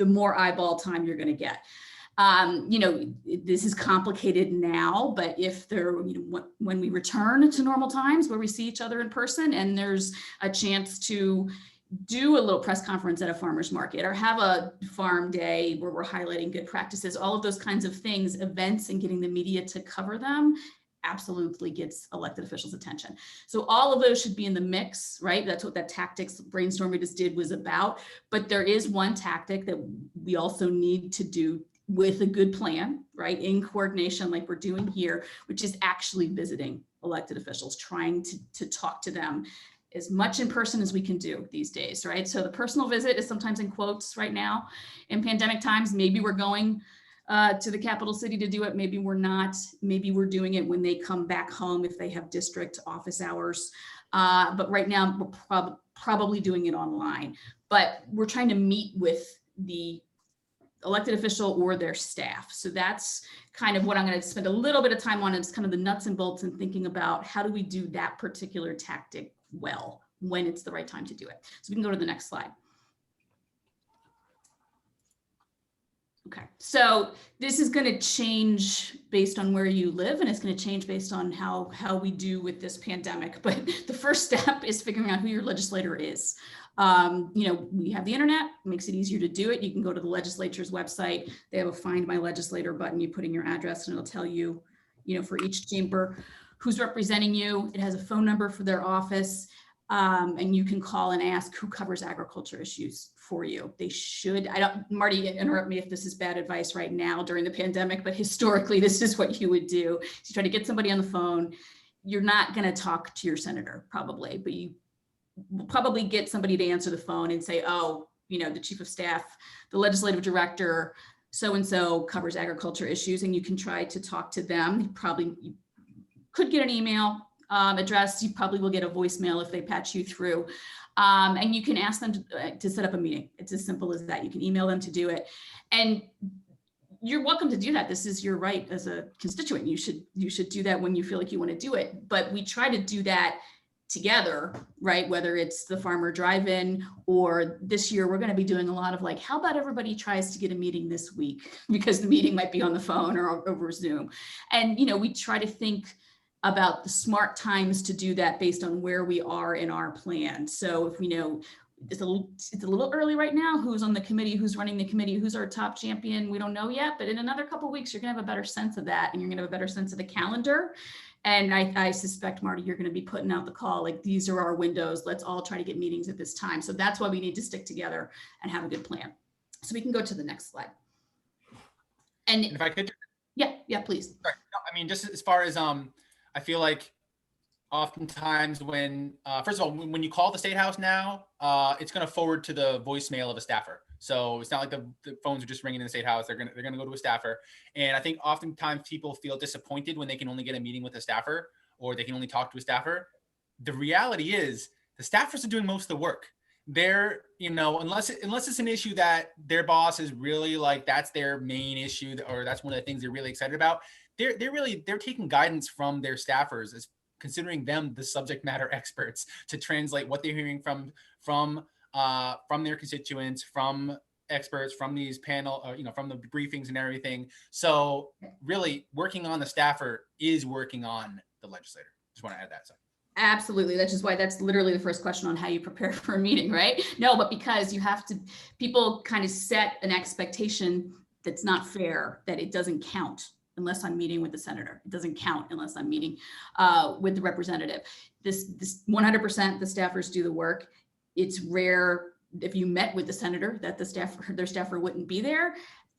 more eyeball time you're going to get. This is complicated now, but if when we return to normal times where we see each other in person and there's a chance to do a little press conference at a farmer's market or have a farm day where we're highlighting good practices, all of those kinds of things, events, and getting the media to cover them absolutely gets elected officials' attention. So all of those should be in the mix, right? That's what that tactics brainstorm we just did was about. But there is one tactic that we also need to do with a good plan, right? In coordination like we're doing here, which is actually visiting elected officials, trying to talk to them as much in person as we can do these days, right? So the personal visit is sometimes in quotes right now. In pandemic times, maybe we're going to the capital city to do it. Maybe we're not. Maybe we're doing it when they come back home if they have district office hours. But right now, we're probably doing it online. But we're trying to meet with the elected official or their staff. So that's kind of what I'm going to spend a little bit of time on. It's kind of the nuts and bolts and thinking about how do we do that particular tactic well when it's the right time to do it. So we can go to the next slide. Okay, so this is going to change based on where you live, and it's going to change based on how we do with this pandemic. But the first step is figuring out who your legislator is. We have the internet, makes it easier to do it. You can go to the legislature's website. They have a Find My Legislator button. You put in your address and it'll tell you, for each chamber who's representing you. It has a phone number for their office. And you can call and ask who covers agriculture issues for you. They should, Marty, interrupt me if this is bad advice right now during the pandemic, but historically, this is what you would do. You try to get somebody on the phone. You're not going to talk to your senator probably, but you will probably get somebody to answer the phone and say, oh, the chief of staff, the legislative director, so-and-so covers agriculture issues, and you can try to talk to them. You could get an email address. You probably will get a voicemail if they patch you through. And you can ask them to set up a meeting. It's as simple as that. You can email them to do it. And you're welcome to do that. This is your right as a constituent. You should do that when you feel like you want to do it. But we try to do that together, right? Whether it's the farmer drive-in, or this year we're going to be doing a lot of how about everybody tries to get a meeting this week, because the meeting might be on the phone or over Zoom. And, we try to think about the smart times to do that based on where we are in our plan. So if we know it's a little early right now, who's on the committee, who's running the committee, who's our top champion, we don't know yet, but in another couple of weeks, you're gonna have a better sense of that, and you're gonna have a better sense of the calendar. And I suspect, Marty, you're gonna be putting out the call, these are our windows, let's all try to get meetings at this time. So that's why we need to stick together and have a good plan. So we can go to the next slide. And if I could. Yeah, please. Sorry. No, just as far as, I feel like oftentimes when, first of all, when you call the State House now, it's going to forward to the voicemail of a staffer. So it's not like the phones are just ringing in the State House. They're going to go to a staffer. And I think oftentimes people feel disappointed when they can only get a meeting with a staffer, or they can only talk to a staffer. The reality is the staffers are doing most of the work. They're, unless it's an issue that their boss is really that's their main issue, or that's one of the things they're really excited about. They're taking guidance from their staffers, as considering them the subject matter experts, to translate what they're hearing from their constituents, from experts, from these panel, from the briefings and everything. So really working on the staffer is working on the legislator. Just want to add that. So. Absolutely. That's just why that's literally the first question on how you prepare for a meeting, right? No, but because people kind of set an expectation that's not fair, that it doesn't count unless I'm meeting with the senator. It doesn't count unless I'm meeting with the representative. This 100% the staffers do the work. It's rare if you met with the senator that their staffer wouldn't be there,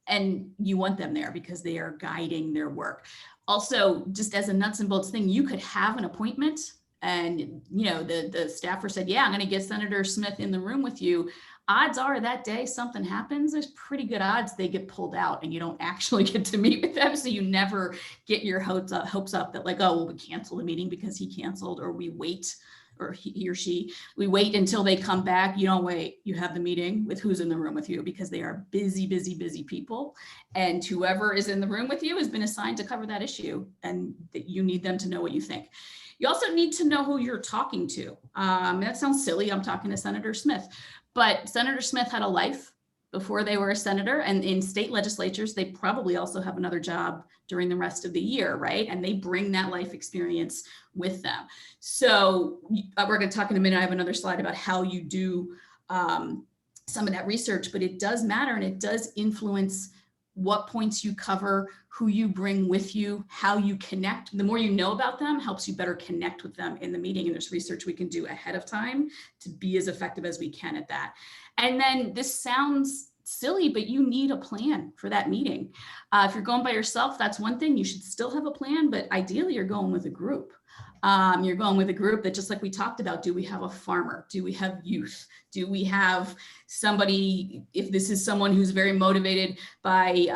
and you want them there because they are guiding their work. Also, just as a nuts and bolts thing, you could have an appointment and the staffer said, yeah, I'm going to get Senator Smith in the room with you. Odds are that day something happens, there's pretty good odds they get pulled out and you don't actually get to meet with them. So you never get your hopes up that oh, well, we cancel the meeting because he canceled, or we wait, or he or she, we wait until they come back. You don't wait. You have the meeting with who's in the room with you, because they are busy, busy, busy people. And whoever is in the room with you has been assigned to cover that issue, and that you need them to know what you think. You also need to know who you're talking to. That sounds silly. I'm talking to Senator Smith, but Senator Smith had a life before they were a senator, and in state legislatures, they probably also have another job during the rest of the year, right? And they bring that life experience with them. So we're going to talk in a minute. I have another slide about how you do some of that research, but it does matter, and it does influence what points you cover, who you bring with you, how you connect. The more you know about them helps you better connect with them in the meeting. And there's research we can do ahead of time to be as effective as we can at that. And then this sounds silly, but you need a plan for that meeting. If you're going by yourself, that's one thing. You should still have a plan, but ideally you're going with a group. You're going with a group that, just like we talked about, do we have a farmer? Do we have youth? Do we have somebody, if this is someone who's very motivated by,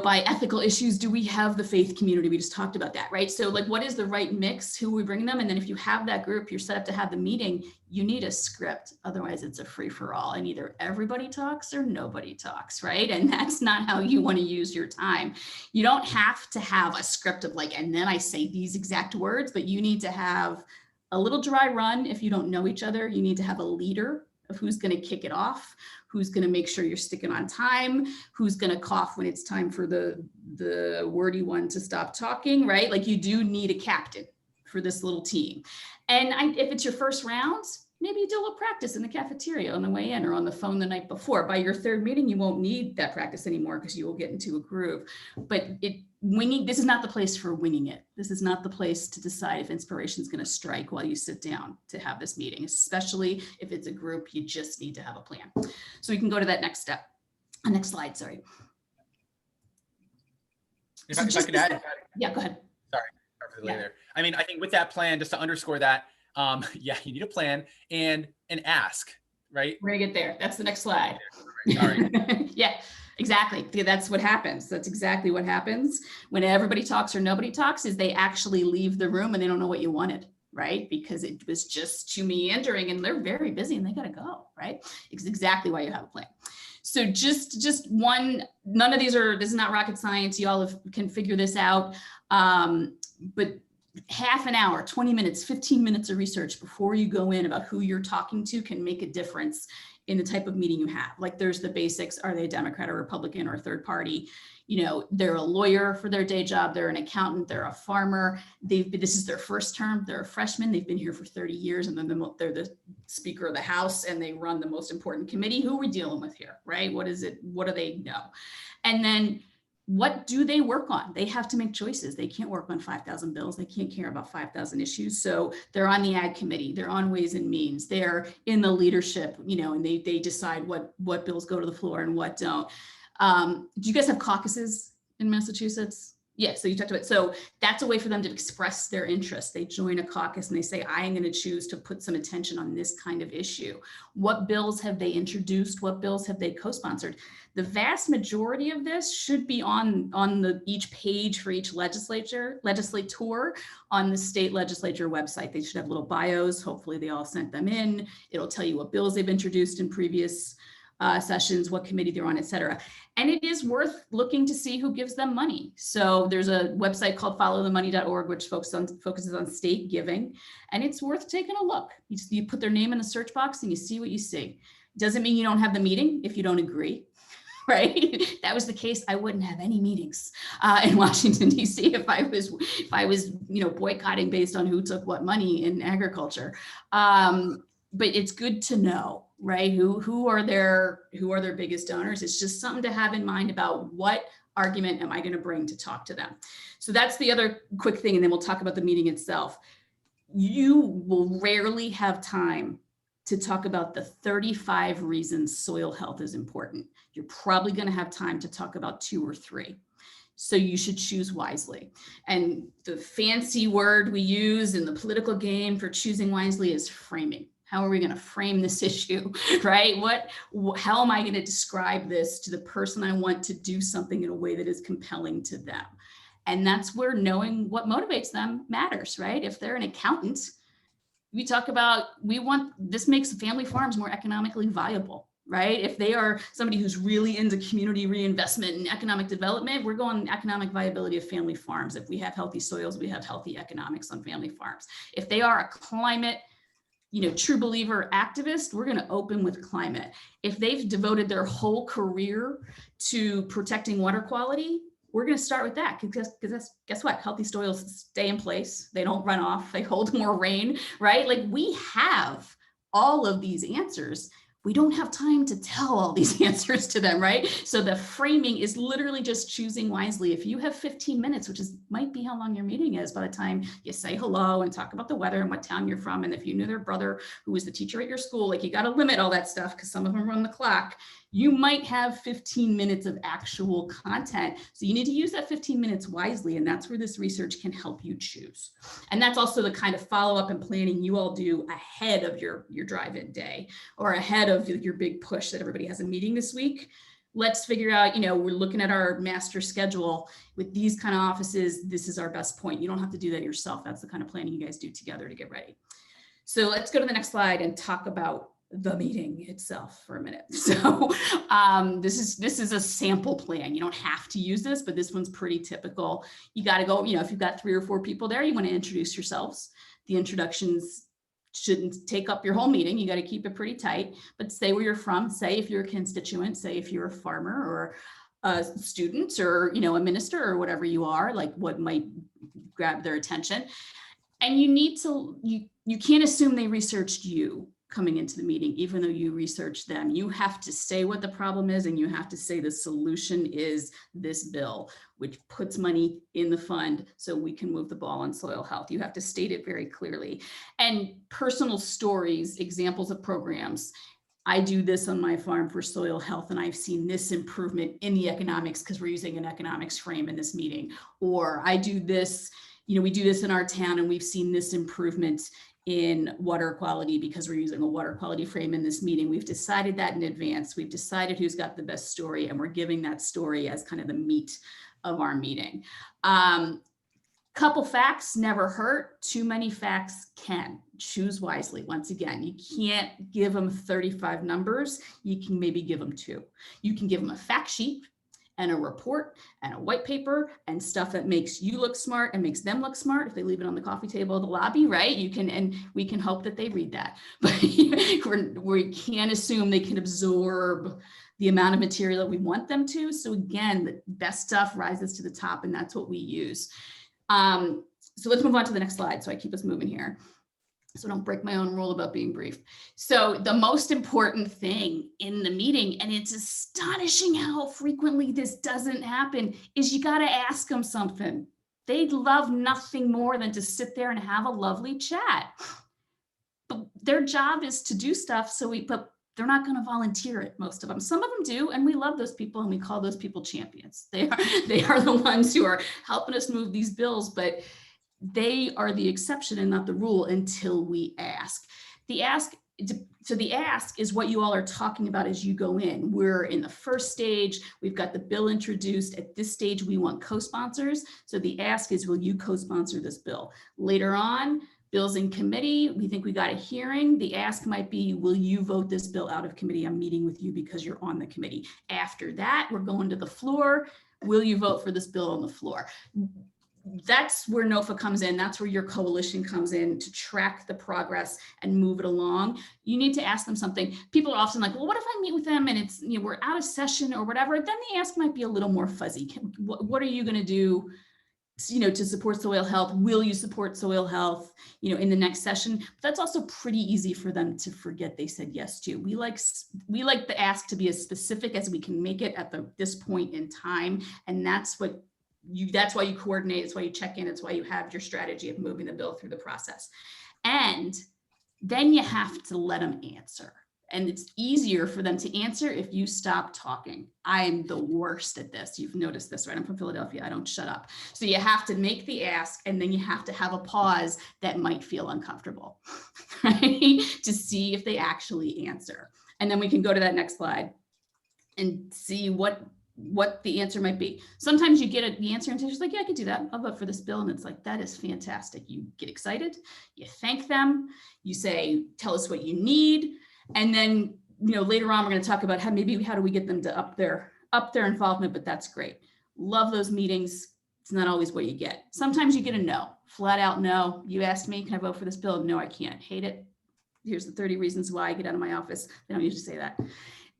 by ethical issues, do we have the faith community? We just talked about that, right? So like, what is the right mix? Who are we bringing them? And then if you have that group, you're set up to have the meeting, you need a script. Otherwise it's a free for all, and either everybody talks or nobody talks, right? And that's not how you want to use your time. You don't have to have a script of like, and then I say these exact words, but you need to have a little dry run. If you don't know each other, you need to have a leader of who's going to kick it off, who's going to make sure you're sticking on time, who's going to cough when it's time for the wordy one to stop talking, right? Like, you do need a captain for this little team. And if it's your first round, maybe you do a little practice in the cafeteria on the way in or on the phone the night before. By your third meeting, you won't need that practice anymore because you will get into a groove. But this is not the place for winging it. This is not the place to decide if inspiration is going to strike while you sit down to have this meeting, especially if it's a group. You just need to have a plan. So we can go to that next step. Next slide, sorry. If I could add. Yeah, go ahead. Sorry for the delay there. I mean, I think with that plan, just to underscore that, yeah, you need a plan and an ask, right? We're gonna get there. That's the next slide. Sorry. Yeah, exactly. That's what happens. That's exactly what happens when everybody talks or nobody talks, is they actually leave the room and they don't know what you wanted, right? Because it was just too meandering and they're very busy and they gotta go, right? It's exactly why you have a plan. So just one, none of these this is not rocket science. You all can figure this out. But half an hour, 20 minutes, 15 minutes of research before you go in about who you're talking to can make a difference in the type of meeting you have. Like, there's the basics. Are they a Democrat or Republican or a third party? They're a lawyer for their day job. They're an accountant. They're a farmer. This is their first term. They're a freshman. They've been here for 30 years. And then they're the Speaker of the House and they run the most important committee. Who are we dealing with here, right? What is it? What do they know? And then, what do they work on? They have to make choices. They can't work on 5,000 bills. They can't care about 5,000 issues. So they're on the Ag Committee. They're on Ways and Means. They're in the leadership, and they decide what bills go to the floor and what don't. Do you guys have caucuses in Massachusetts? Yeah, so you talked about it. So that's a way for them to express their interest. They join a caucus and they say, I am going to choose to put some attention on this kind of issue. What bills have they introduced? What bills have they co-sponsored? The vast majority of this should be on each page for each legislator on the state legislature website. They should have little bios. Hopefully they all sent them in. It'll tell you what bills they've introduced in previous sessions, what committee they're on, et cetera. And it is worth looking to see who gives them money. So there's a website called followthemoney.org, which focuses on state giving. And it's worth taking a look. You put their name in the search box and you see what you see. Doesn't mean you don't have the meeting if you don't agree. Right? If that was the case, I wouldn't have any meetings in Washington, D.C. if I was boycotting based on who took what money in agriculture. But it's good to know, right? Who are their biggest donors? It's just something to have in mind about what argument am I going to bring to talk to them. So that's the other quick thing, and then we'll talk about the meeting itself. You will rarely have time to talk about the 35 reasons soil health is important. You're probably going to have time to talk about 2 or 3. So you should choose wisely. And the fancy word we use in the political game for choosing wisely is framing. How are we going to frame this issue, right? How am I going to describe this to the person I want to do something in a way that is compelling to them? And that's where knowing what motivates them matters, right? If they're an accountant, we talk about, this makes family farms more economically viable, right? If they are somebody who's really into community reinvestment and economic development, we're going economic viability of family farms. If we have healthy soils, we have healthy economics on family farms. If they are a climate, true believer activist, we're going to open with climate. If they've devoted their whole career to protecting water quality, we're going to start with that, because guess what? Healthy soils stay in place. They don't run off. They hold more rain, right? Like, we have all of these answers. we don't have time to tell all these answers to them, right? So the framing is literally just choosing wisely. If you have 15 minutes, which might be how long your meeting is by the time you say hello and talk about the weather and what town you're from, and if you knew their brother who was the teacher at your school, like you got to limit all that stuff because some of them run the clock. You might have 15 minutes of actual content. So you need to use that 15 minutes wisely. And that's where this research can help you choose. And that's also the kind of follow-up and planning you all do ahead of your drive-in day or ahead of your big push that everybody has a meeting this week. Let's figure out, we're looking at our master schedule with these kind of offices. This is our best point. You don't have to do that yourself. That's the kind of planning you guys do together to get ready. So let's go to the next slide and talk about the meeting itself for a minute. So this is a sample plan. You don't have to use this, but this one's pretty typical. You got to go, if you've got 3 or 4 people there, you want to introduce yourselves. The introductions shouldn't take up your whole meeting. You got to keep it pretty tight, but say where you're from, say if you're a constituent, say if you're a farmer or a student or, a minister or whatever you are, like what might grab their attention. And you need to, you can't assume they researched you coming into the meeting, even though you research them. You have to say what the problem is, and you have to say the solution is this bill, which puts money in the fund so we can move the ball on soil health. You have to state it very clearly. And personal stories, examples of programs. I do this on my farm for soil health, and I've seen this improvement in the economics because we're using an economics frame in this meeting. Or I do this, we do this in our town, and we've seen this improvement in water quality because we're using a water quality frame in this meeting. We've decided that in advance. We've decided who's got the best story, and we're giving that story as kind of the meat of our meeting. Couple facts never hurt. Too many facts can. Choose wisely. Once again, you can't give them 35 numbers. You can maybe give them 2. You can give them a fact sheet and a report and a white paper and stuff that makes you look smart and makes them look smart. If they leave it on the coffee table of the lobby, right? And we can hope that they read that. But we can't assume they can absorb the amount of material that we want them to. So again, the best stuff rises to the top, and that's what we use. So let's move on to the next slide so I keep us moving here. So don't break my own rule about being brief. So the most important thing in the meeting, and it's astonishing how frequently this doesn't happen, is you got to ask them something. They'd love nothing more than to sit there and have a lovely chat. But their job is to do stuff. But they're not going to volunteer it, most of them. Some of them do, and we love those people, and we call those people champions. They are the ones who are helping us move these bills, but they are the exception and not the rule until we ask. So the ask is what you all are talking about as you go in. We're in the first stage. We've got the bill introduced. At this stage, we want co-sponsors. So the ask is, will you co-sponsor this bill? Later on, bills in committee, we think we got a hearing. The ask might be, will you vote this bill out of committee? I'm meeting with you because you're on the committee. After that, we're going to the floor. Will you vote for this bill on the floor? That's where NOFA comes in. That's where your coalition comes in to track the progress and move it along. You need to ask them something. People are often like, well, what if I meet with them and it's, we're out of session or whatever? Then the ask might be a little more fuzzy. What are you going to do, to support soil health? Will you support soil health, in the next session? But that's also pretty easy for them to forget they said yes to. We like the ask to be as specific as we can make it at this point in time. And that's why you coordinate. It's why you check in. It's why you have your strategy of moving the bill through the process. And then you have to let them answer. And it's easier for them to answer if you stop talking. I'm the worst at this. You've noticed this, right? I'm from Philadelphia. I don't shut up. So you have to make the ask, and then you have to have a pause that might feel uncomfortable, right? To see if they actually answer. And then we can go to that next slide and see what the answer might be. Sometimes you get the answer and it's like, yeah, I could do that. I'll vote for this bill. And it's like, that is fantastic. You get excited, you thank them, you say, tell us what you need. And then, later on, we're going to talk about how do we get them to up their involvement, but that's great. Love those meetings. It's not always what you get. Sometimes you get a no, flat out no. You asked me, can I vote for this bill? No, I can't. Hate it. Here's the 30 reasons why. I get out of my office. They don't usually say that.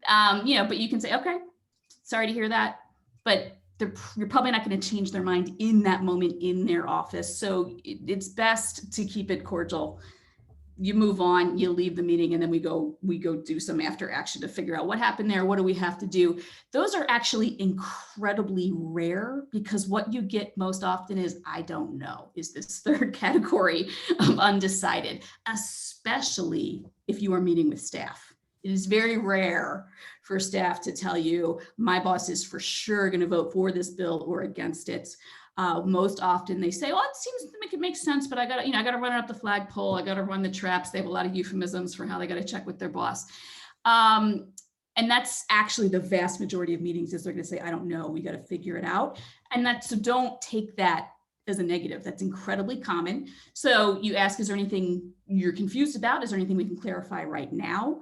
But you can say, okay, sorry to hear that, but you're probably not going to change their mind in that moment in their office. So it's best to keep it cordial. you move on, you leave the meeting, and then we go do some after action to figure out what happened there. What do we have to do? Those are actually incredibly rare, because what you get most often is, I don't know, is this third category of undecided, especially if you are meeting with staff. It is very rare for staff to tell you, my boss is for sure going to vote for this bill or against it. Most often they say, well, it seems to make sense, but I got to run it up the flagpole. I got to run the traps. They have a lot of euphemisms for how they got to check with their boss. And that's actually the vast majority of meetings, is they're going to say, I don't know, we got to figure it out. And so don't take that as a negative. That's incredibly common. So you ask, is there anything you're confused about? Is there anything we can clarify right now?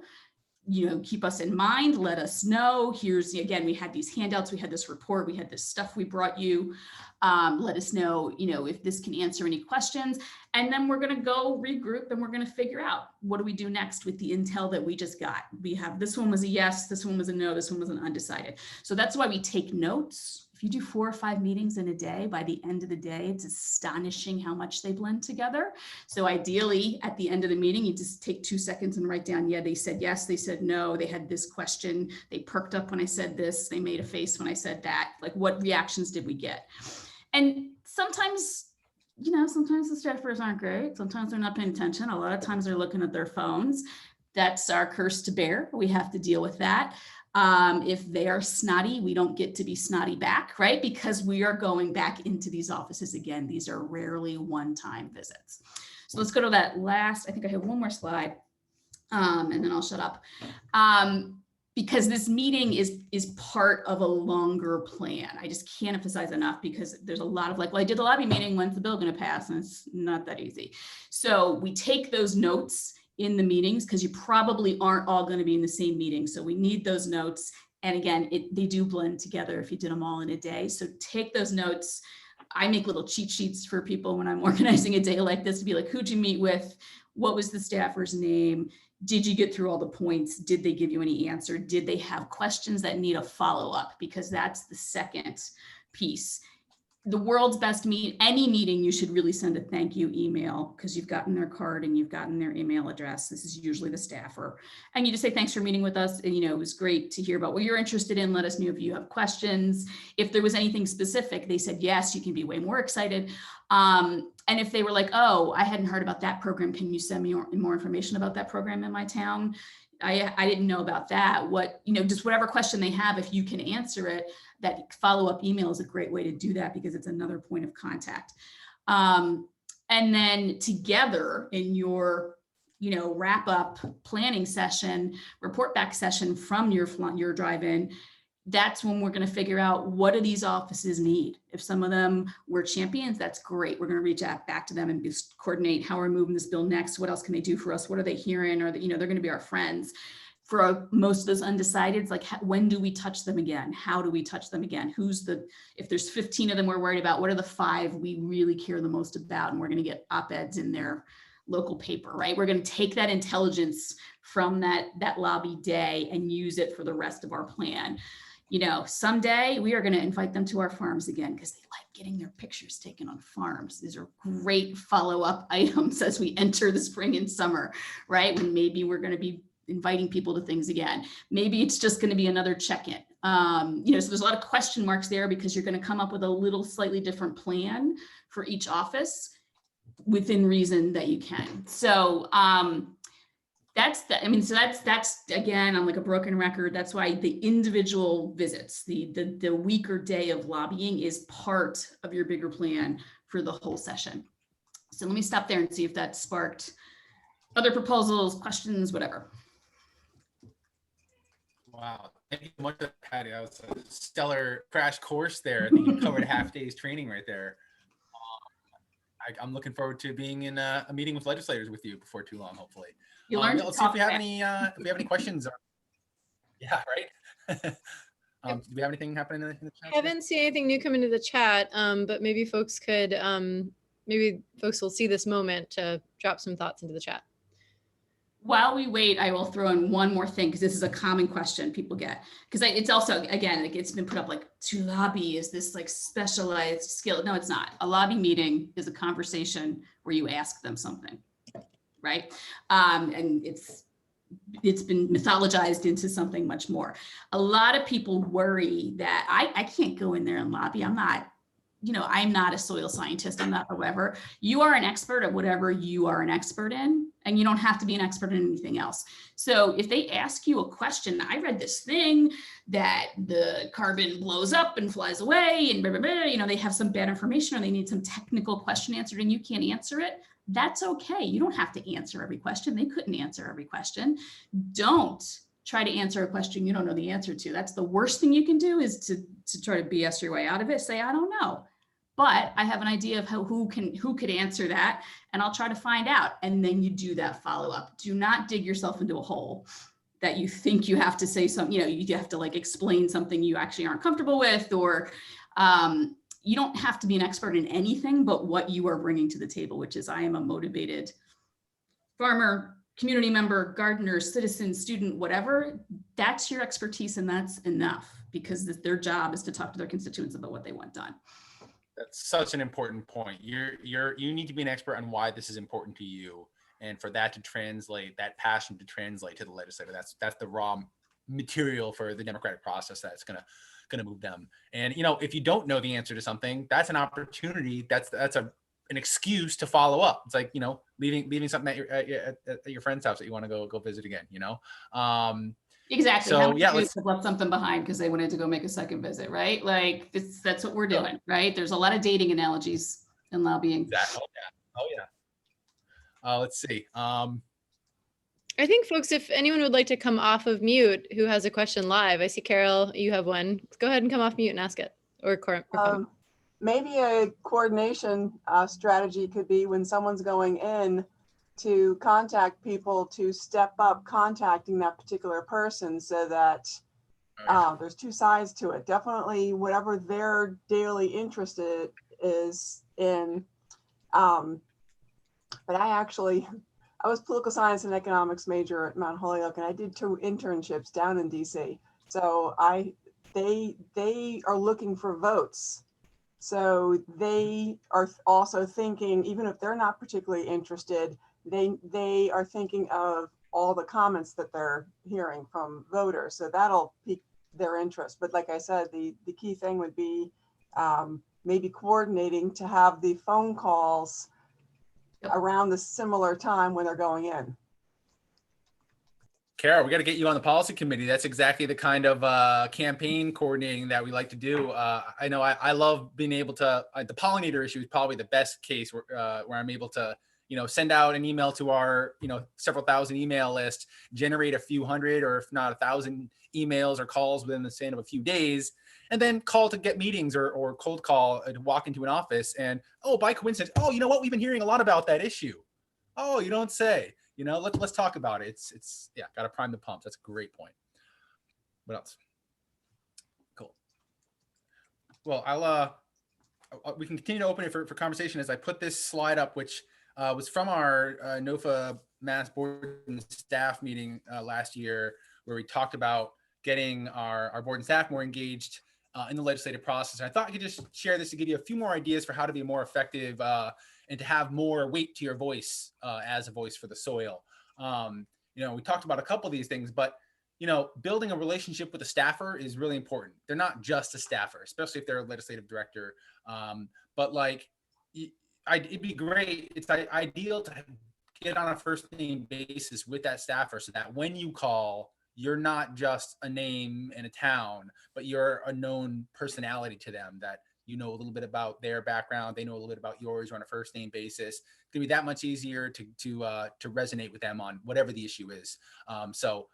Keep us in mind, let us know. Again, we had these handouts, we had this report, we had this stuff we brought you. Let us know, if this can answer any questions. And then we're going to go regroup, and we're going to figure out, what do we do next with the intel that we just got? We have, this one was a yes, this one was a no, this one was an undecided. So that's why we take notes. If you do 4 or 5 meetings in a day, by the end of the day, it's astonishing how much they blend together. So ideally, at the end of the meeting, you just take 2 seconds and write down, yeah, they said yes, they said no, they had this question, they perked up when I said this, they made a face when I said that. Like, what reactions did we get? And sometimes, sometimes the staffers aren't great. Sometimes they're not paying attention. A lot of times they're looking at their phones. That's our curse to bear. We have to deal with that. If they are snotty, we don't get to be snotty back, right? Because we are going back into these offices again. These are rarely one-time visits. So let's go to that last, I think I have one more slide, and then I'll shut up. Because this meeting is part of a longer plan. I just can't emphasize enough, because there's a lot of I did the lobby meeting, when's the bill gonna pass? And it's not that easy. So we take those notes in the meetings, because you probably aren't all going to be in the same meeting. So we need those notes. And again, they do blend together if you did them all in a day. So take those notes. I make little cheat sheets for people when I'm organizing a day like this, to be like, who'd you meet with? What was the staffer's name? Did you get through all the points? Did they give you any answer? Did they have questions that need a follow-up? Because that's the second piece. The world's best any meeting, you should really send a thank you email, because you've gotten their card and you've gotten their email address. This is usually the staffer. And you just say, thanks for meeting with us. And, it was great to hear about what you're interested in. Let us know if you have questions. If there was anything specific, they said, yes, you can be way more excited. And if they were like, oh, I hadn't heard about that program, can you send me more information about that program in my town? I didn't know about that. Just whatever question they have, if you can answer it, that follow-up email is a great way to do that, because it's another point of contact. And then together in your, wrap-up planning session, report back session from your drive-in, that's when we're going to figure out, what do these offices need? If some of them were champions, that's great. We're going to reach out back to them and just coordinate how we're moving this bill next. What else can they do for us? What are they hearing? Or they're going to be our friends. For most of those undecideds, when do we touch them again? How do we touch them again? If there's 15 of them we're worried about, what are the 5 we really care the most about? And we're going to get op-eds in their local paper, right? We're going to take that intelligence from that lobby day and use it for the rest of our plan. Someday we are going to invite them to our farms again, because they like getting their pictures taken on farms. These are great follow-up items as we enter the spring and summer, right? When maybe we're going to be inviting people to things again. Maybe it's just going to be another check-in. So there's a lot of question marks there, because you're going to come up with a little slightly different plan for each office within reason that you can. So that's again, I'm like a broken record. That's why the individual visits, the week or day of lobbying is part of your bigger plan for the whole session. So let me stop there and see if that sparked other proposals, questions, whatever. Wow. Thank you so much, Patti. That was a stellar crash course there. I think you covered a half day's training right there. I'm looking forward to being in a meeting with legislators with you before too long, hopefully. You learned let's see if we have any questions. Yeah, right. Do we have anything happening in the chat? I haven't seen anything new come into the chat, but maybe folks will see this moment to drop some thoughts into the chat. While we wait, I will throw in one more thing, because this is a common question people get. Because it's also, again, it's been put up to lobby, is this specialized skill? No, it's not. A lobby meeting is a conversation where you ask them something. right? And it's been mythologized into something much more. A lot of people worry that I can't go in there and lobby. I'm not a soil scientist. I'm not, however, you are an expert at whatever you are an expert in, and you don't have to be an expert in anything else. So if they ask you a question, I read this thing that the carbon blows up and flies away and blah, blah, blah, they have some bad information or they need some technical question answered and you can't answer it. That's okay. You don't have to answer every question. They couldn't answer every question. Don't try to answer a question you don't know the answer to. That's the worst thing you can do, is to try to BS your way out of it. Say, I don't know, but I have an idea of who could answer that, and I'll try to find out. And then you do that follow up. Do not dig yourself into a hole that you think you have to say something, you have to like explain something you actually aren't comfortable with, or you don't have to be an expert in anything but what you are bringing to the table, which is, I am a motivated farmer, community member, gardener, citizen, student, whatever. That's your expertise, and that's enough, because their job is to talk to their constituents about what they want done. That's such an important point. You need to be an expert on why this is important to you, and for that to translate, that passion to translate to the legislator. That's the raw material for the democratic process that's gonna move them. And if you don't know the answer to something, that's an opportunity. That's an excuse to follow up. It's like leaving something at your friend's house that you want to go visit again. Exactly. So yeah, let's left something behind because they wanted to go make a second visit, right? Like that's what we're doing, right? There's a lot of dating analogies in lobbying. Exactly. Oh yeah. Let's see. I think, folks, if anyone would like to come off of mute who has a question live, I see Carol, you have one. Go ahead and come off mute and ask it, or maybe a coordination strategy could be, when someone's going in, to contact people to step up contacting that particular person, so that there's two sides to it. Definitely whatever their daily interest is in. But I was political science and economics major at Mount Holyoke, and I did 2 internships down in DC. So they are looking for votes. So they are also thinking, even if they're not particularly interested, they are thinking of all the comments that they're hearing from voters. So that'll pique their interest. But like I said, the key thing would be maybe coordinating to have the phone calls around the similar time when they're going in. Carol, we got to get you on the policy committee. That's exactly the kind of campaign coordinating that we like to do. I know I love being able to, the pollinator issue is probably the best case where I'm able to, send out an email to our, several thousand email list, generate a few hundred, or if not 1,000 emails or calls within the span of a few days, and then call to get meetings or cold call to walk into an office. And, by coincidence, you know what? We've been hearing a lot about that issue. Oh, you don't say. Let's talk about it. It's got to prime the pumps. That's a great point. What else? Cool. Well, we can continue to open it for conversation as I put this slide up, which was from our NOFA Mass Board and Staff meeting last year, where we talked about getting our board and staff more engaged in the legislative process. And I thought I could just share this to give you a few more ideas for how to be more effective and to have more weight to your voice as a voice for the soil. We talked about a couple of these things, but building a relationship with a staffer is really important. They're not just a staffer, especially if they're a legislative director. But it'd be great. It's ideal to get on a first name basis with that staffer, so that when you call, you're not just a name in a town, but you're a known personality to them, that you know a little bit about their background, they know a little bit about yours. You're on a first name basis. It's gonna be that much easier to resonate with them on whatever the issue is. So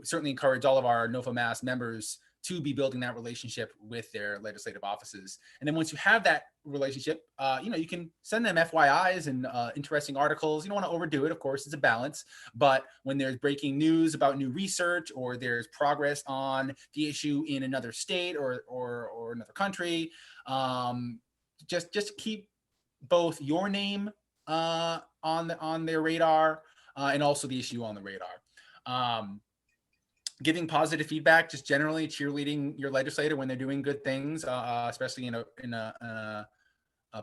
certainly encourage all of our NOFA Mass members to be building that relationship with their legislative offices. And then once you have that relationship, you can send them FYIs and interesting articles. You don't want to overdo it, of course, it's a balance. But when there's breaking news about new research, or there's progress on the issue in another state or another country, just keep both your name on their radar and also the issue on the radar. Giving positive feedback, just generally cheerleading your legislator when they're doing good things, especially in a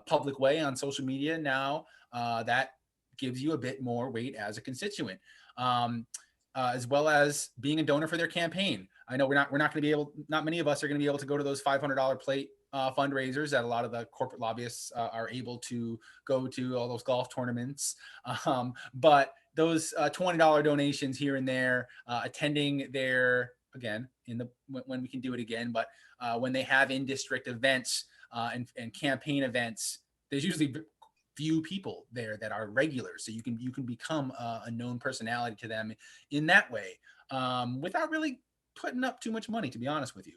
public way on social media now. That gives you a bit more weight as a constituent, as well as being a donor for their campaign. I know we're not going to be able, not many of us are going to be able to go to those $500 plate fundraisers that a lot of the corporate lobbyists are able to go to, all those golf tournaments. But those $20 donations here and there, attending their, again, when we can do it again, but when they have in-district events and campaign events, there's usually few people there that are regulars, so you can become a known personality to them in that way, without really putting up too much money, to be honest with you.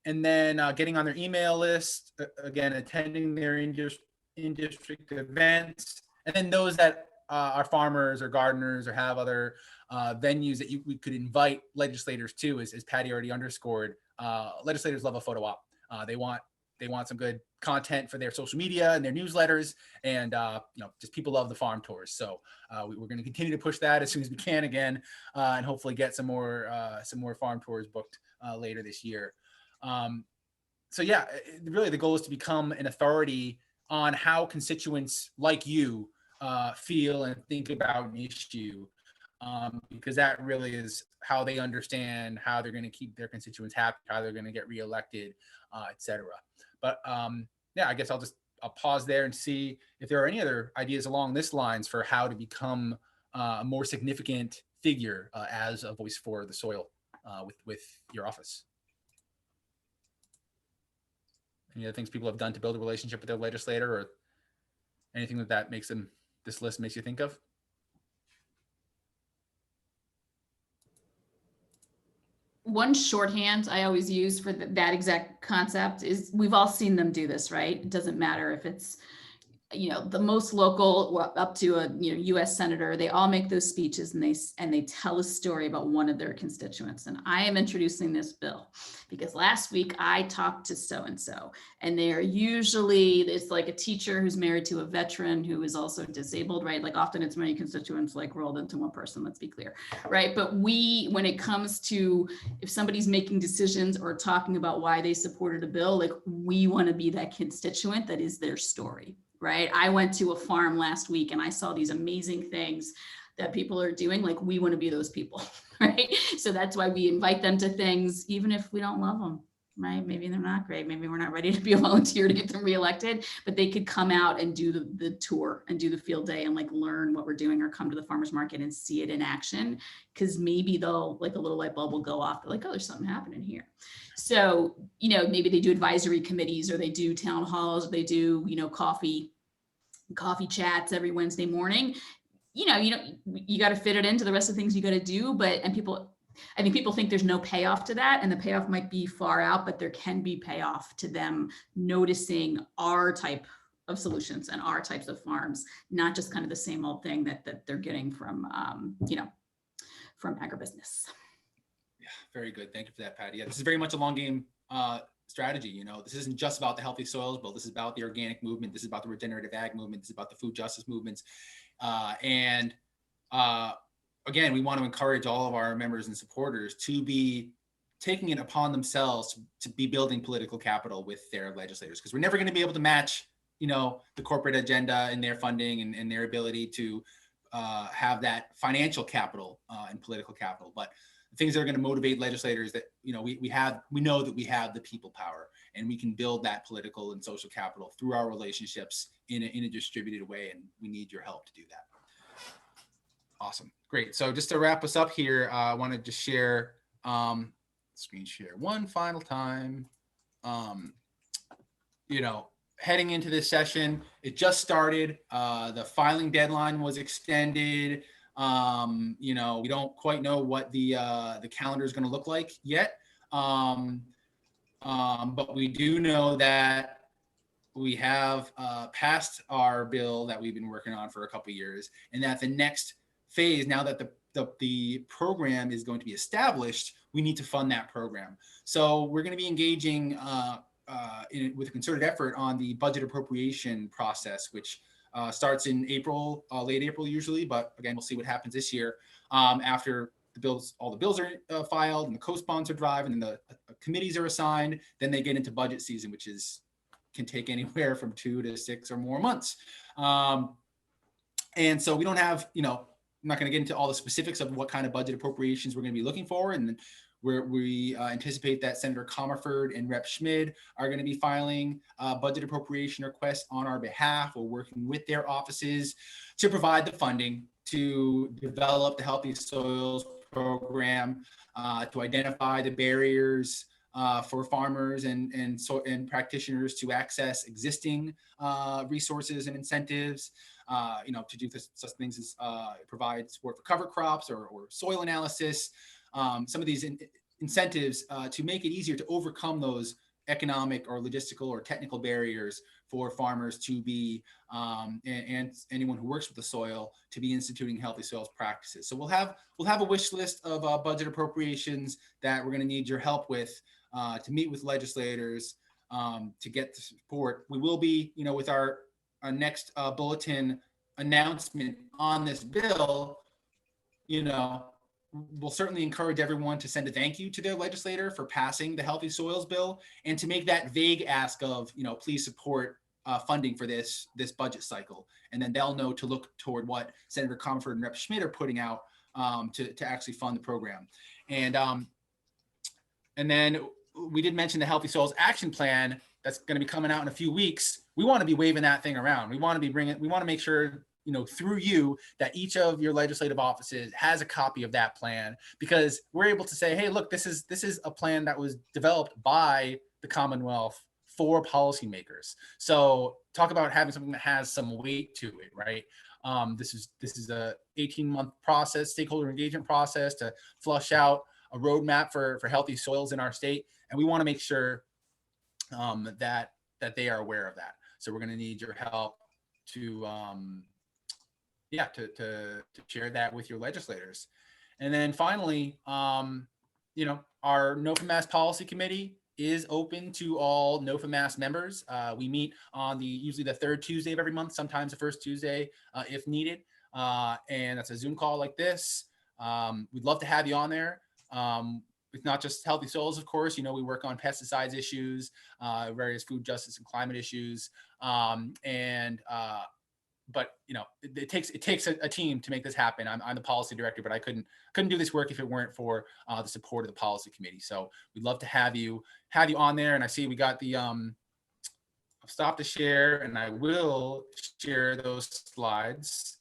And then getting on their email list, again, attending their in-district events, and then those that are farmers or gardeners or have other venues that we could invite legislators to, as Patti already underscored. Legislators love a photo op. They want some good content for their social media and their newsletters, and just people love the farm tours. So we're going to continue to push that as soon as we can again, and hopefully get some more farm tours booked later this year. So yeah, really the goal is to become an authority on how constituents like you feel and think about an issue, because that really is how they understand how they're going to keep their constituents happy, how they're going to get reelected, etc. But yeah, I guess I'll pause there and see if there are any other ideas along this lines for how to become a more significant figure as a voice for the soil with your office. Any other things people have done to build a relationship with their legislator, or anything that makes them, this list makes you think of? One shorthand I always use for that exact concept is, we've all seen them do this, right? It doesn't matter if it's, the most local up to a U.S. senator. They all make those speeches and they tell a story about one of their constituents. And I am introducing this bill because last week I talked to so-and-so, and they are usually, it's like a teacher who's married to a veteran who is also disabled, right? Like often it's many constituents like rolled into one person, let's be clear, right? But when it comes to, if somebody's making decisions or talking about why they supported a bill, like we want to be that constituent that is their story. Right? I went to a farm last week and I saw these amazing things that people are doing. Like we want to be those people, right? So that's why we invite them to things, even if we don't love them, right? Maybe they're not great. Maybe we're not ready to be a volunteer to get them reelected, but they could come out and do the tour and do the field day and like learn what we're doing, or come to the farmer's market and see it in action. Cause maybe they'll, like a little light bulb will go off. They're like, oh, there's something happening here. So, maybe they do advisory committees, or they do town halls, or they do, coffee chats every Wednesday morning. You got to fit it into the rest of the things you got to do. I think people think there's no payoff to that, and the payoff might be far out, but there can be payoff to them noticing our type of solutions and our types of farms, not just kind of the same old thing that they're getting from, from agribusiness. Yeah, very good. Thank you for that, Patti. Yeah, this is very much a long game strategy. This isn't just about the healthy soils bill. This is about the organic movement. This is about the regenerative ag movement. This is about the food justice movements. And again, we want to encourage all of our members and supporters to be taking it upon themselves to be building political capital with their legislators, because we're never going to be able to match, the corporate agenda and their funding and their ability to have that financial capital and political capital. But things that are going to motivate legislators that, we know that we have the people power, and we can build that political and social capital through our relationships in a distributed way. And we need your help to do that. Awesome. Great. So just to wrap us up here, I want to just share, screen share one final time. Heading into this session, it just started. The filing deadline was extended. We don't quite know what the calendar is going to look like yet. But we do know that we have passed our bill that we've been working on for a couple of years, and that the next phase, now that the program is going to be established, we need to fund that program. So we're going to be engaging with a concerted effort on the budget appropriation process, which starts in April, late April usually, but again, we'll see what happens this year after all the bills are filed and the co-sponsor drive, and then the committees are assigned. Then they get into budget season, which can take anywhere from 2 to 6 or more months. And so we don't have, I'm not going to get into all the specifics of what kind of budget appropriations we're going to be looking for. And we anticipate that Senator Comerford and Rep. Schmidt are going to be filing budget appropriation requests on our behalf. We're working with their offices to provide the funding to develop the Healthy Soils program, to identify the barriers for farmers and practitioners to access existing resources and incentives, to do such things as provide support for cover crops or soil analysis, some of these incentives to make it easier to overcome those economic or logistical or technical barriers for farmers to be, and anyone who works with the soil, to be instituting healthy soils practices. So we'll have a wish list of budget appropriations that we're going to need your help with to meet with legislators to get the support. We will be, with our next bulletin announcement on this bill, we'll certainly encourage everyone to send a thank you to their legislator for passing the Healthy Soils bill, and to make that vague ask of, please support funding for this budget cycle. And then they'll know to look toward what Senator Comerford and Rep. Schmidt are putting out to actually fund the program. And then we did mention the Healthy Soils Action Plan that's going to be coming out in a few weeks. We want to be waving that thing around. We want to make sure, through you, that each of your legislative offices has a copy of that plan, because we're able to say, hey, look, this is a plan that was developed by the Commonwealth for policymakers. So talk about having something that has some weight to it, right? This is a 18-month process, stakeholder engagement process, to flush out a roadmap for healthy soils in our state. And we want to make sure that they are aware of that. So we're going to need your help to share that with your legislators. And then finally, our NOFA Mass Policy Committee is open to all NOFA Mass members. We meet on usually the third Tuesday of every month, sometimes the first Tuesday if needed. And that's a Zoom call like this. We'd love to have you on there. It's not just healthy soils, of course. We work on pesticides issues, various food justice and climate issues. But it takes a team to make this happen. I'm the policy director, but I couldn't do this work if it weren't for the support of the policy committee. So we'd love to have you on there. And I see we got the I'll stop the share, and I will share those slides.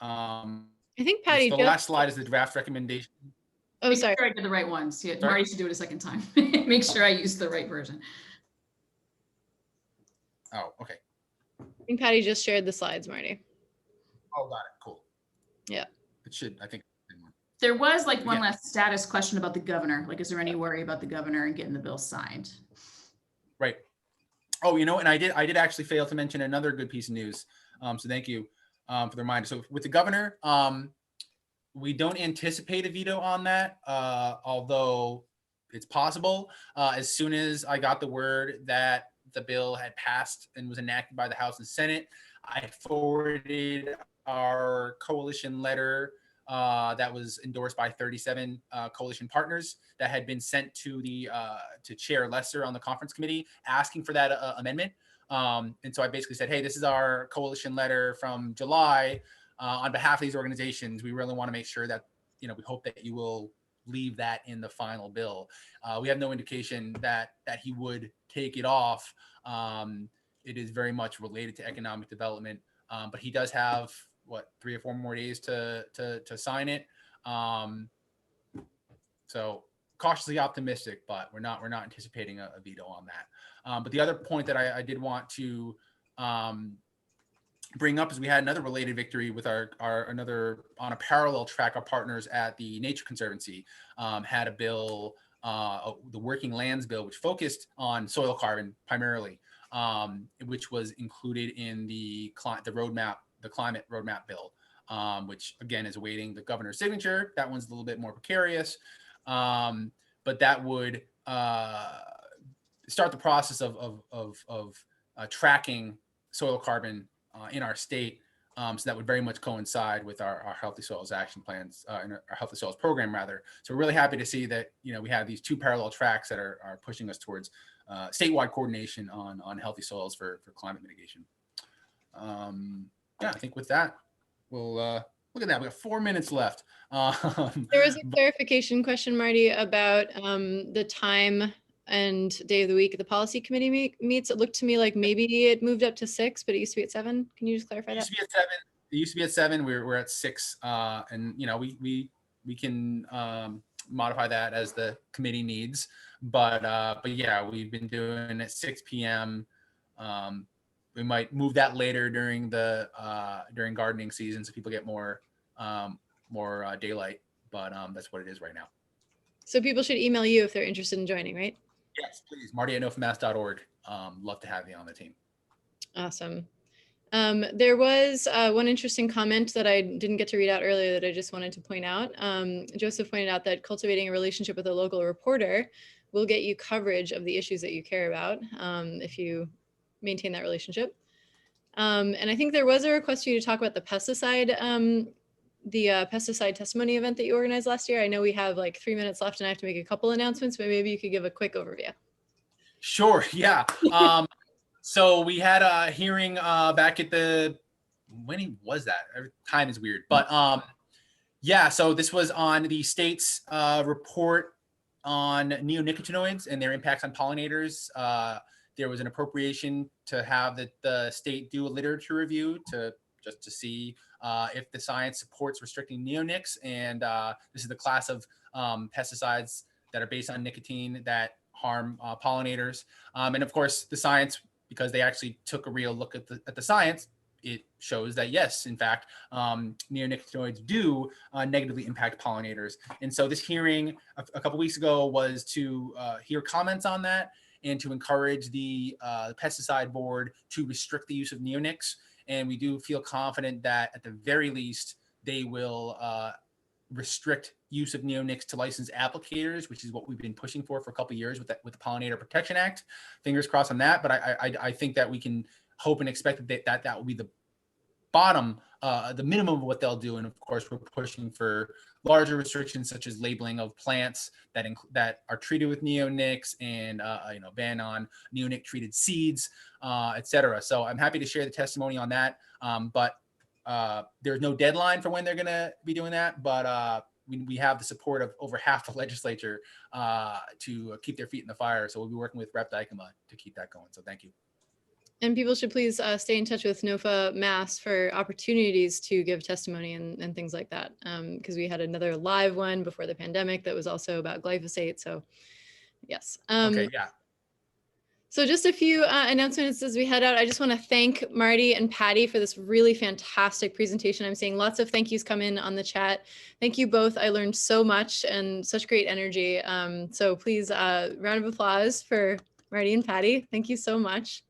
I think Patty, the last slide is the draft recommendation. Oh, Make sorry. sure I did the right ones. Yeah, Marty should do it a second time. Make sure I use the right version. Oh, okay. I think Patty just shared the slides, Marty. Oh, got it. Cool. Yeah. It should, I think. There was one last status question about the governor. Is there any worry about the governor and getting the bill signed? Right. Oh, and I did actually fail to mention another good piece of news. So thank you for the reminder. So with the governor, we don't anticipate a veto on that, although it's possible. As soon as I got the word that the bill had passed and was enacted by the House and Senate, I forwarded our coalition letter that was endorsed by 37 coalition partners that had been sent to to Chair Lesser on the conference committee, asking for that amendment. And so I basically said, hey, this is our coalition letter from July. On behalf of these organizations, we really want to make sure that, we hope that you will leave that in the final bill. We have no indication that he would take it off. It is very much related to economic development, but he does have 3 or 4 more days to sign it. So cautiously optimistic, but we're not anticipating a veto on that. But the other point that I did want to bring up is we had another related victory with our another on a parallel track. Our partners at the Nature Conservancy had a bill, the Working Lands Bill, which focused on soil carbon primarily, which was included in the roadmap, the climate roadmap bill, which again is awaiting the governor's signature. That one's a little bit more precarious, but that would start the process of tracking soil carbon in our state. So that would very much coincide with our Healthy Soils action plans, and our Healthy Soils program rather. So we're really happy to see that, we have these 2 parallel tracks that are pushing us towards statewide coordination on healthy soils for climate mitigation. Yeah, I think with that, we'll look at that. We got 4 minutes left. There was a clarification question, Marty, about the time and day of the week the policy committee meets. It looked to me like maybe it moved up to 6, but it used to be at 7. Can you just clarify It that? used to be at 7. It used to be at 7. We're at 6, and you know we can modify that as the committee needs. But yeah, we've been doing it 6 p.m. We might move that later during the during gardening season so people get more daylight. But that's what it is right now. So people should email you if they're interested in joining, right? Yes, please. Marty@nofamass.org. Love to have you on the team. Awesome. There was one interesting comment that I didn't get to read out earlier that I just wanted to point out. Joseph pointed out that cultivating a relationship with a local reporter will get you coverage of the issues that you care about if you maintain that relationship. And I think there was a request for you to talk about the pesticide testimony event that you organized last year. I know we have like 3 minutes left and I have to make a couple announcements, but maybe you could give a quick overview. Sure. Yeah. So we had a hearing back at when was that? Time is weird, but yeah. So this was on the state's report on neonicotinoids and their impacts on pollinators. There was an appropriation to have the state do a literature review to see if the science supports restricting neonics. And this is the class of pesticides that are based on nicotine that harm pollinators. And of course, the science, because they actually took a real look at the science, it shows that yes, in fact, neonicotinoids do negatively impact pollinators. And so this hearing a couple weeks ago was to hear comments on that and to encourage the pesticide board to restrict the use of neonics. And we do feel confident that at the very least, they will restrict use of neonics to licensed applicators, which is what we've been pushing for a couple of years with the Pollinator Protection Act. Fingers crossed on that. But I think that we can hope and expect that will be the bottom, the minimum of what they'll do. And of course, we're pushing for larger restrictions such as labeling of plants that are treated with neonics and ban on neonic treated seeds, et cetera. So I'm happy to share the testimony on that. But there's no deadline for when they're going to be doing that. But we have the support of over half the legislature to keep their feet in the fire. So we'll be working with Rep. Dykema to keep that going. So thank you. And people should please stay in touch with NOFA Mass for opportunities to give testimony and things like that. Because we had another live one before the pandemic that was also about glyphosate. So yes. Okay, yeah. So just a few announcements as we head out. I just want to thank Marty and Patti for this really fantastic presentation. I'm seeing lots of thank yous come in on the chat. Thank you both. I learned so much and such great energy. So please, round of applause for Marty and Patti. Thank you so much.